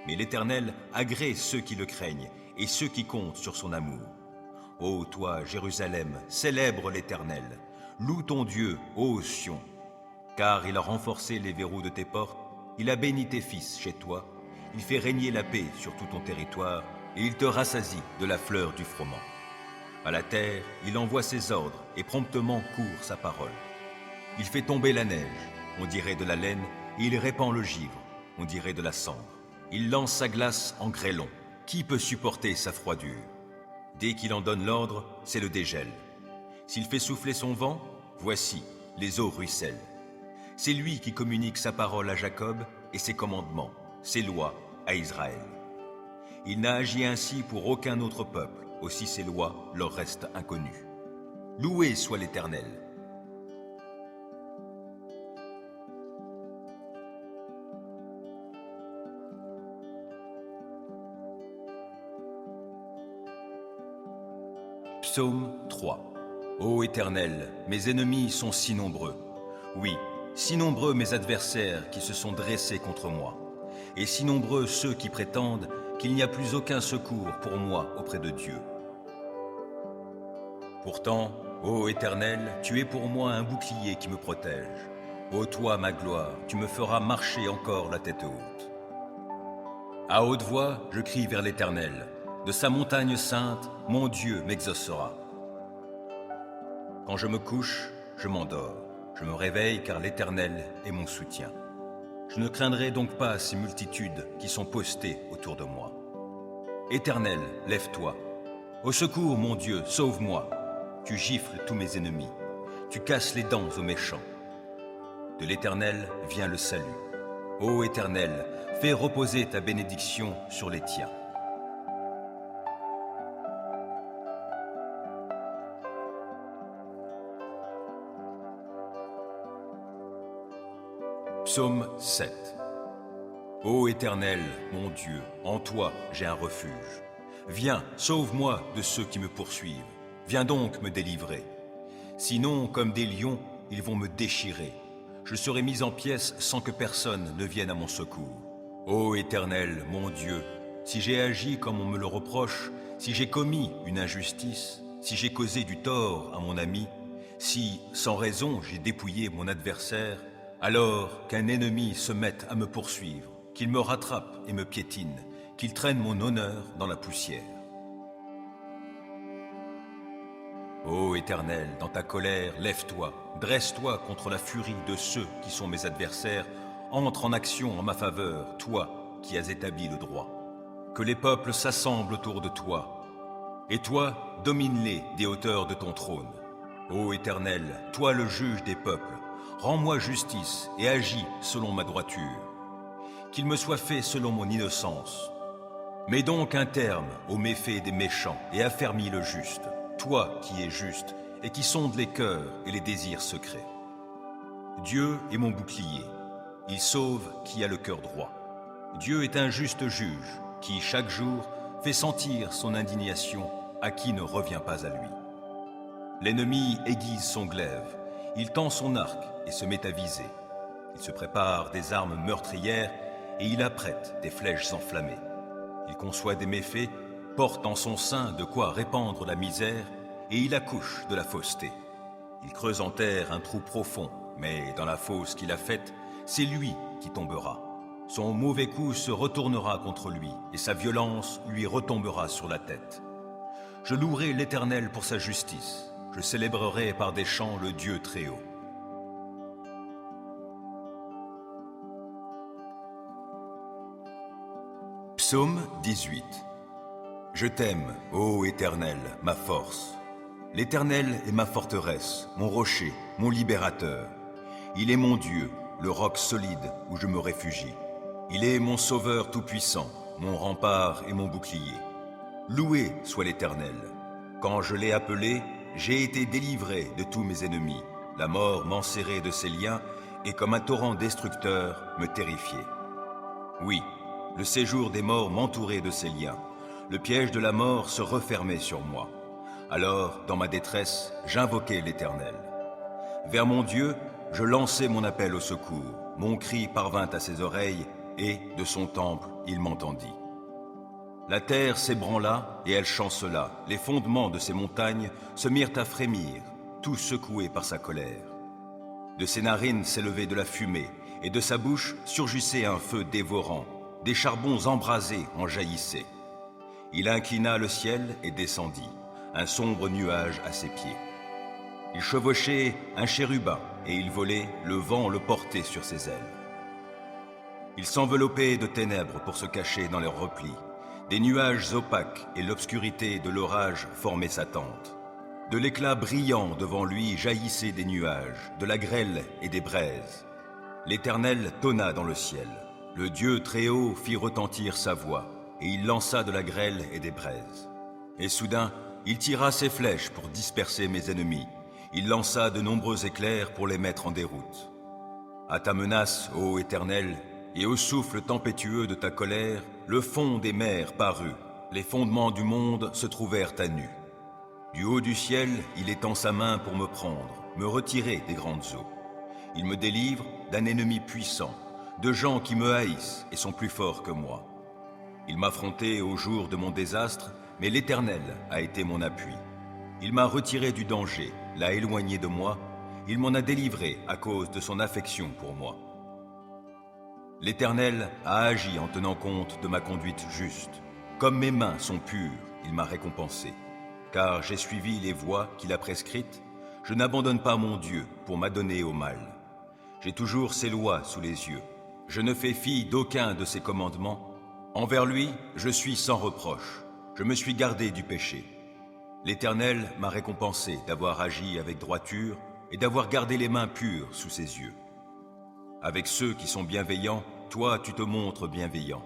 [SPEAKER 1] Mais l'Éternel agrée ceux qui le craignent et ceux qui comptent sur son amour. Ô toi, Jérusalem, célèbre l'Éternel. Loue ton Dieu, ô Sion. Car il a renforcé les verrous de tes portes, il a béni tes fils chez toi, il fait régner la paix sur tout ton territoire, et il te rassasie de la fleur du froment. À la terre, il envoie ses ordres, et promptement court sa parole. Il fait tomber la neige, on dirait de la laine, et il répand le givre, on dirait de la cendre. Il lance sa glace en grêlon. Qui peut supporter sa froidure? Dès qu'il en donne l'ordre, c'est le dégel. S'il fait souffler son vent, voici, les eaux ruissellent. C'est lui qui communique sa parole à Jacob et ses commandements, ses lois à Israël. Il n'a agi ainsi pour aucun autre peuple, aussi ses lois leur restent inconnues. Loué soit l'Éternel. Psaume 3. Ô Éternel, mes ennemis sont si nombreux. Oui, si nombreux mes adversaires qui se sont dressés contre moi, et si nombreux ceux qui prétendent qu'il n'y a plus aucun secours pour moi auprès de Dieu. Pourtant, ô Éternel, tu es pour moi un bouclier qui me protège. Ô toi, ma gloire, tu me feras marcher encore la tête haute. À haute voix, je crie vers l'Éternel. De sa montagne sainte, mon Dieu m'exaucera. Quand je me couche, je m'endors. Je me réveille car l'Éternel est mon soutien. Je ne craindrai donc pas ces multitudes qui sont postées autour de moi. Éternel, lève-toi. Au secours, mon Dieu, sauve-moi. Tu gifles tous mes ennemis. Tu casses les dents aux méchants. De l'Éternel vient le salut. Ô Éternel, fais reposer ta bénédiction sur les tiens. Psaume 7. Ô Éternel, mon Dieu, en toi j'ai un refuge. Viens, sauve-moi de ceux qui me poursuivent. Viens donc me délivrer. Sinon, comme des lions, ils vont me déchirer. Je serai mis en pièces sans que personne ne vienne à mon secours. Ô Éternel, mon Dieu, si j'ai agi comme on me le reproche, si j'ai commis une injustice, si j'ai causé du tort à mon ami, si, sans raison, j'ai dépouillé mon adversaire, alors qu'un ennemi se mette à me poursuivre, qu'il me rattrape et me piétine, qu'il traîne mon honneur dans la poussière. Ô Éternel, dans ta colère, lève-toi, dresse-toi contre la furie de ceux qui sont mes adversaires, entre en action en ma faveur, toi qui as établi le droit. Que les peuples s'assemblent autour de toi, et toi, domine-les des hauteurs de ton trône. Ô Éternel, toi le juge des peuples, rends-moi justice et agis selon ma droiture. Qu'il me soit fait selon mon innocence. Mets donc un terme aux méfaits des méchants et affermis le juste, toi qui es juste et qui sondes les cœurs et les désirs secrets. Dieu est mon bouclier, il sauve qui a le cœur droit. Dieu est un juste juge qui, chaque jour, fait sentir son indignation à qui ne revient pas à lui. L'ennemi aiguise son glaive, il tend son arc et se met à viser. Il se prépare des armes meurtrières et il apprête des flèches enflammées. Il conçoit des méfaits, porte en son sein de quoi répandre la misère et il accouche de la fausseté. Il creuse en terre un trou profond, mais dans la fosse qu'il a faite, c'est lui qui tombera. Son mauvais coup se retournera contre lui et sa violence lui retombera sur la tête. Je louerai l'Éternel pour sa justice. Je célébrerai par des chants le Dieu très haut. Psaume 18. Je t'aime, ô Éternel, ma force. L'Éternel est ma forteresse, mon rocher, mon libérateur. Il est mon Dieu, le roc solide où je me réfugie. Il est mon sauveur tout-puissant, mon rempart et mon bouclier. Loué soit l'Éternel. Quand je l'ai appelé, j'ai été délivré de tous mes ennemis. La mort m'enserrait de ses liens et comme un torrent destructeur me terrifiait. Oui, le séjour des morts m'entourait de ses liens. Le piège de la mort se refermait sur moi. Alors, dans ma détresse, j'invoquai l'Éternel. Vers mon Dieu, je lançai mon appel au secours. Mon cri parvint à ses oreilles et, de son temple, il m'entendit. La terre s'ébranla et elle chancela. Les fondements de ces montagnes se mirent à frémir, tout secoués par sa colère. De ses narines s'élevait de la fumée, et de sa bouche surgissait un feu dévorant. Des charbons embrasés en jaillissaient. Il inclina le ciel et descendit, un sombre nuage à ses pieds. Il chevauchait un chérubin, et il volait, le vent le portait sur ses ailes. Il s'enveloppait de ténèbres pour se cacher dans leurs replis. Des nuages opaques et l'obscurité de l'orage formaient sa tente. De l'éclat brillant devant lui jaillissaient des nuages, de la grêle et des braises. L'Éternel tonna dans le ciel. Le Dieu très haut fit retentir sa voix, et il lança de la grêle et des braises. Et soudain, il tira ses flèches pour disperser mes ennemis. Il lança de nombreux éclairs pour les mettre en déroute. À ta menace, ô Éternel, et au souffle tempétueux de ta colère, le fond des mers parut, les fondements du monde se trouvèrent à nu. Du haut du ciel, il étend sa main pour me prendre, me retirer des grandes eaux. Il me délivre d'un ennemi puissant, de gens qui me haïssent et sont plus forts que moi. Il m'affrontait au jour de mon désastre, mais l'Éternel a été mon appui. Il m'a retiré du danger, l'a éloigné de moi, il m'en a délivré à cause de son affection pour moi. L'Éternel a agi en tenant compte de ma conduite juste. Comme mes mains sont pures, il m'a récompensé. Car j'ai suivi les voies qu'il a prescrites, je n'abandonne pas mon Dieu pour m'adonner au mal. J'ai toujours ses lois sous les yeux. Je ne fais fi d'aucun de ses commandements. Envers lui, je suis sans reproche. Je me suis gardé du péché. L'Éternel m'a récompensé d'avoir agi avec droiture et d'avoir gardé les mains pures sous ses yeux. Avec ceux qui sont bienveillants, toi tu te montres bienveillant.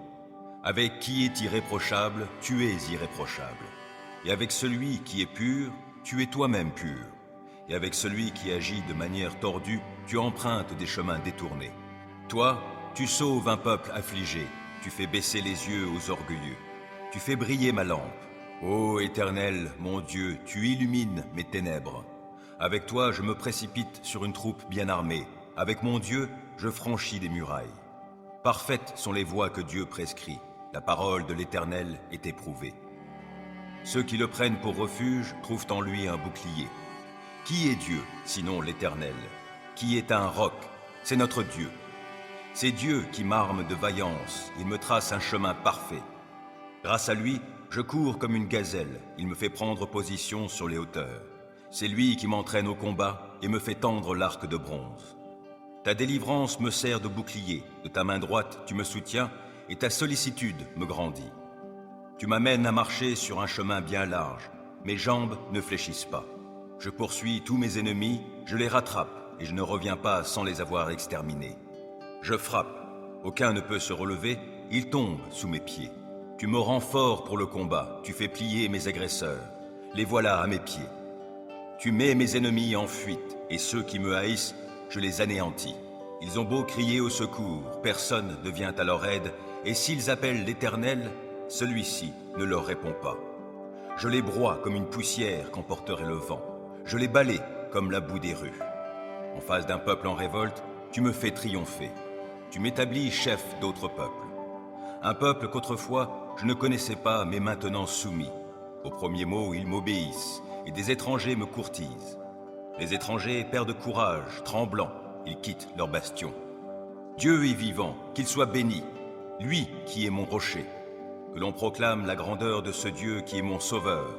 [SPEAKER 1] Avec qui est irréprochable, tu es irréprochable. Et avec celui qui est pur, tu es toi-même pur. Et avec celui qui agit de manière tordue, tu empruntes des chemins détournés. Toi, tu sauves un peuple affligé, tu fais baisser les yeux aux orgueilleux. Tu fais briller ma lampe. Ô Éternel, mon Dieu, tu illumines mes ténèbres. Avec toi, je me précipite sur une troupe bien armée. Avec mon Dieu, je franchis des murailles. Parfaites sont les voies que Dieu prescrit. La parole de l'Éternel est éprouvée. Ceux qui le prennent pour refuge trouvent en lui un bouclier. Qui est Dieu, sinon l'Éternel? Qui est un roc? C'est notre Dieu. C'est Dieu qui m'arme de vaillance, il me trace un chemin parfait. Grâce à lui, je cours comme une gazelle, il me fait prendre position sur les hauteurs. C'est lui qui m'entraîne au combat et me fait tendre l'arc de bronze. Ta délivrance me sert de bouclier, de ta main droite tu me soutiens et ta sollicitude me grandit. Tu m'amènes à marcher sur un chemin bien large, mes jambes ne fléchissent pas. Je poursuis tous mes ennemis, je les rattrape et je ne reviens pas sans les avoir exterminés. Je frappe, aucun ne peut se relever, ils tombent sous mes pieds. Tu me rends fort pour le combat, tu fais plier mes agresseurs, les voilà à mes pieds. Tu mets mes ennemis en fuite et ceux qui me haïssent, je les anéantis. Ils ont beau crier au secours, personne ne vient à leur aide, et s'ils appellent l'Éternel, celui-ci ne leur répond pas. Je les broie comme une poussière qu'emporterait le vent. Je les balaie comme la boue des rues. En face d'un peuple en révolte, tu me fais triompher. Tu m'établis chef d'autres peuples. Un peuple qu'autrefois je ne connaissais pas, mais maintenant soumis. Au premier mot, ils m'obéissent, et des étrangers me courtisent. Les étrangers perdent courage, tremblants, ils quittent leur bastion. Dieu est vivant, qu'il soit béni, lui qui est mon rocher. Que l'on proclame la grandeur de ce Dieu qui est mon sauveur.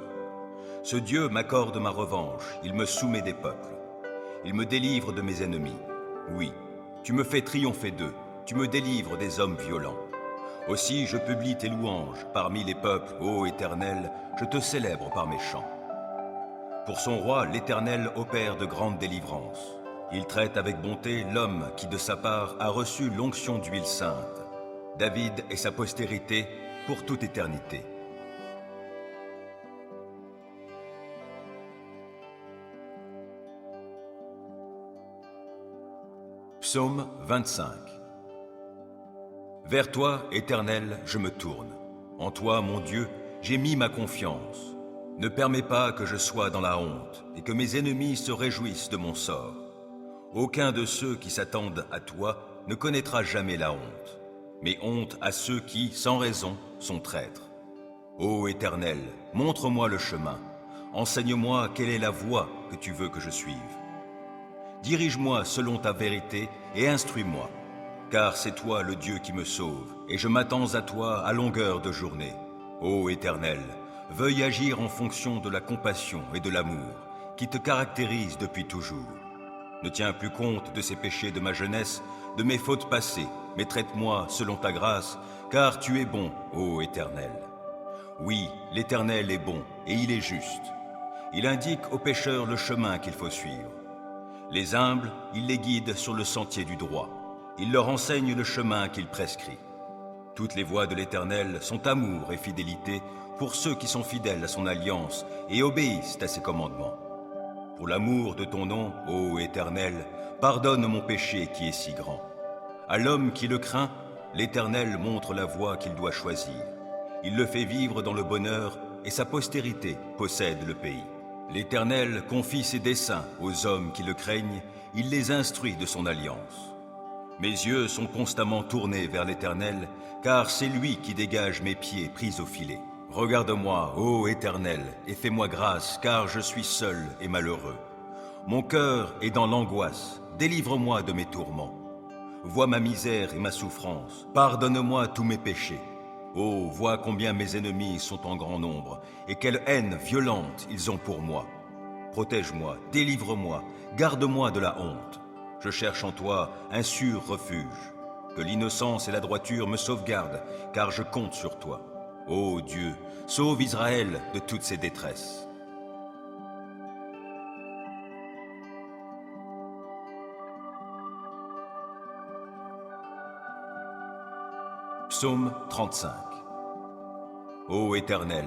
[SPEAKER 1] Ce Dieu m'accorde ma revanche, il me soumet des peuples. Il me délivre de mes ennemis. Oui, tu me fais triompher d'eux, tu me délivres des hommes violents. Aussi je publie tes louanges parmi les peuples, ô Éternel, je te célèbre par mes chants. Pour son roi, l'Éternel opère de grandes délivrances. Il traite avec bonté l'homme qui de sa part a reçu l'onction d'huile sainte. David et sa postérité pour toute éternité. Psaume 25. Vers toi, Éternel, je me tourne. En toi, mon Dieu, j'ai mis ma confiance. Ne permets pas que je sois dans la honte et que mes ennemis se réjouissent de mon sort. Aucun de ceux qui s'attendent à toi ne connaîtra jamais la honte, mais honte à ceux qui, sans raison, sont traîtres. Ô Éternel, montre-moi le chemin. Enseigne-moi quelle est la voie que tu veux que je suive. Dirige-moi selon ta vérité et instruis-moi, car c'est toi le Dieu qui me sauve, et je m'attends à toi à longueur de journée. Ô Éternel, veuille agir en fonction de la compassion et de l'amour qui te caractérisent depuis toujours. Ne tiens plus compte de ces péchés de ma jeunesse, de mes fautes passées, mais traite-moi selon ta grâce, car tu es bon, ô Éternel. Oui, l'Éternel est bon, et il est juste. Il indique aux pécheurs le chemin qu'il faut suivre. Les humbles, il les guide sur le sentier du droit. Il leur enseigne le chemin qu'il prescrit. Toutes les voies de l'Éternel sont amour et fidélité pour ceux qui sont fidèles à son alliance et obéissent à ses commandements. Pour l'amour de ton nom, ô Éternel, pardonne mon péché qui est si grand. À l'homme qui le craint, l'Éternel montre la voie qu'il doit choisir. Il le fait vivre dans le bonheur et sa postérité possède le pays. L'Éternel confie ses desseins aux hommes qui le craignent, il les instruit de son alliance. Mes yeux sont constamment tournés vers l'Éternel, car c'est lui qui dégage mes pieds pris au filet. Regarde-moi, ô Éternel, et fais-moi grâce, car je suis seul et malheureux. Mon cœur est dans l'angoisse, délivre-moi de mes tourments. Vois ma misère et ma souffrance, pardonne-moi tous mes péchés. Oh, vois combien mes ennemis sont en grand nombre, et quelle haine violente ils ont pour moi. Protège-moi, délivre-moi, garde-moi de la honte. Je cherche en toi un sûr refuge. Que l'innocence et la droiture me sauvegardent, car je compte sur toi. Ô Dieu, sauve Israël de toutes ses détresses. Psaume 35. Ô Éternel,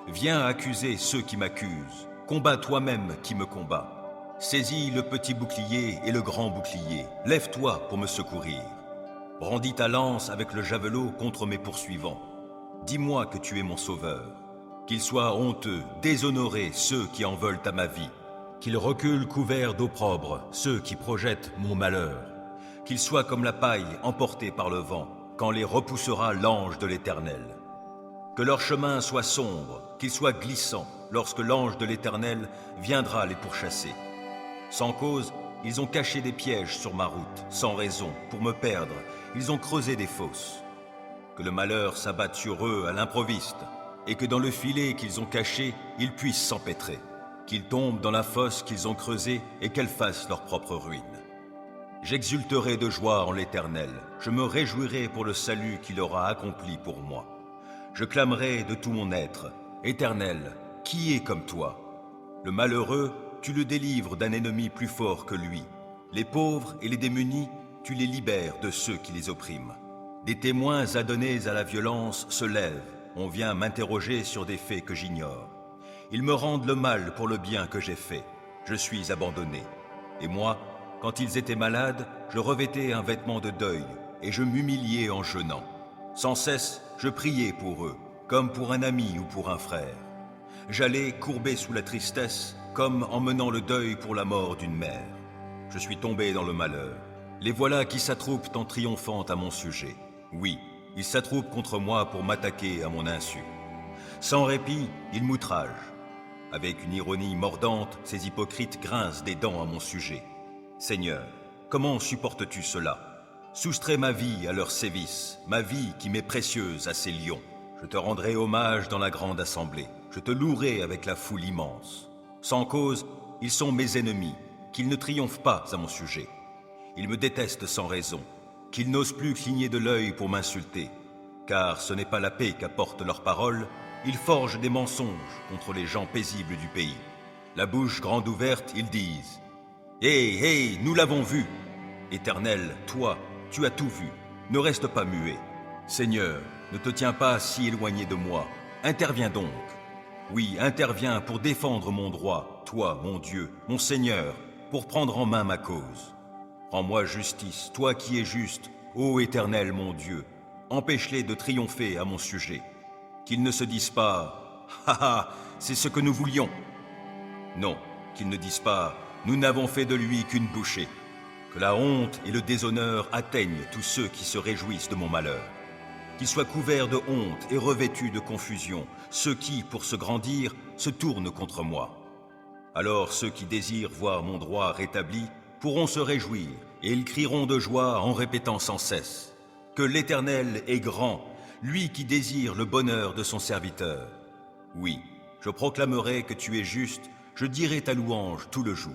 [SPEAKER 1] viens accuser ceux qui m'accusent, combat toi-même qui me combat. Saisis le petit bouclier et le grand bouclier, lève-toi pour me secourir. Brandis ta lance avec le javelot contre mes poursuivants. Dis-moi que tu es mon sauveur. Qu'ils soient honteux, déshonorés ceux qui en veulent à ma vie. Qu'ils reculent couverts d'opprobre ceux qui projettent mon malheur. Qu'ils soient comme la paille emportée par le vent, quand les repoussera l'ange de l'Éternel. Que leur chemin soit sombre, qu'il soit glissant, lorsque l'ange de l'Éternel viendra les pourchasser. Sans cause, ils ont caché des pièges sur ma route, sans raison, pour me perdre, ils ont creusé des fosses. Que le malheur s'abatte sur eux à l'improviste, et que dans le filet qu'ils ont caché, ils puissent s'empêtrer. Qu'ils tombent dans la fosse qu'ils ont creusée et qu'elle fasse leur propre ruine. J'exulterai de joie en l'Éternel, je me réjouirai pour le salut qu'il aura accompli pour moi. Je clamerai de tout mon être, Éternel, qui est comme toi? Le malheureux, tu le délivres d'un ennemi plus fort que lui. Les pauvres et les démunis, tu les libères de ceux qui les oppriment. Des témoins adonnés à la violence se lèvent, on vient m'interroger sur des faits que j'ignore. Ils me rendent le mal pour le bien que j'ai fait, je suis abandonné. Et moi, quand ils étaient malades, je revêtais un vêtement de deuil, et je m'humiliais en jeûnant. Sans cesse, je priais pour eux, comme pour un ami ou pour un frère. J'allais courbé sous la tristesse, comme en menant le deuil pour la mort d'une mère. Je suis tombé dans le malheur. Les voilà qui s'attroupent en triomphant à mon sujet. Oui, ils s'attroupent contre moi pour m'attaquer à mon insu. Sans répit, ils m'outragent. Avec une ironie mordante, ces hypocrites grincent des dents à mon sujet. Seigneur, comment supportes-tu cela? Soustrais ma vie à leurs sévices, ma vie qui m'est précieuse à ces lions. Je te rendrai hommage dans la grande assemblée. Je te louerai avec la foule immense. Sans cause, ils sont mes ennemis, qu'ils ne triomphent pas à mon sujet. Ils me détestent sans raison, qu'ils n'osent plus cligner de l'œil pour m'insulter. Car ce n'est pas la paix qu'apportent leurs paroles, ils forgent des mensonges contre les gens paisibles du pays. La bouche grande ouverte, ils disent « Hé, nous l'avons vu !» Éternel, toi, tu as tout vu, ne reste pas muet. Seigneur, ne te tiens pas si éloigné de moi, interviens donc. Oui, interviens pour défendre mon droit, toi, mon Dieu, mon Seigneur, pour prendre en main ma cause. Rends-moi justice, toi qui es juste, ô Éternel mon Dieu, empêche-les de triompher à mon sujet. Qu'ils ne se disent pas « Ha ha, c'est ce que nous voulions !» Non, qu'ils ne disent pas « Nous n'avons fait de lui qu'une bouchée !» Que la honte et le déshonneur atteignent tous ceux qui se réjouissent de mon malheur. Qu'ils soient couverts de honte et revêtus de confusion, ceux qui, pour se grandir, se tournent contre moi. Alors ceux qui désirent voir mon droit rétabli pourront se réjouir, et ils crieront de joie en répétant sans cesse que l'Éternel est grand, lui qui désire le bonheur de son serviteur. Oui, je proclamerai que tu es juste, je dirai ta louange tout le jour.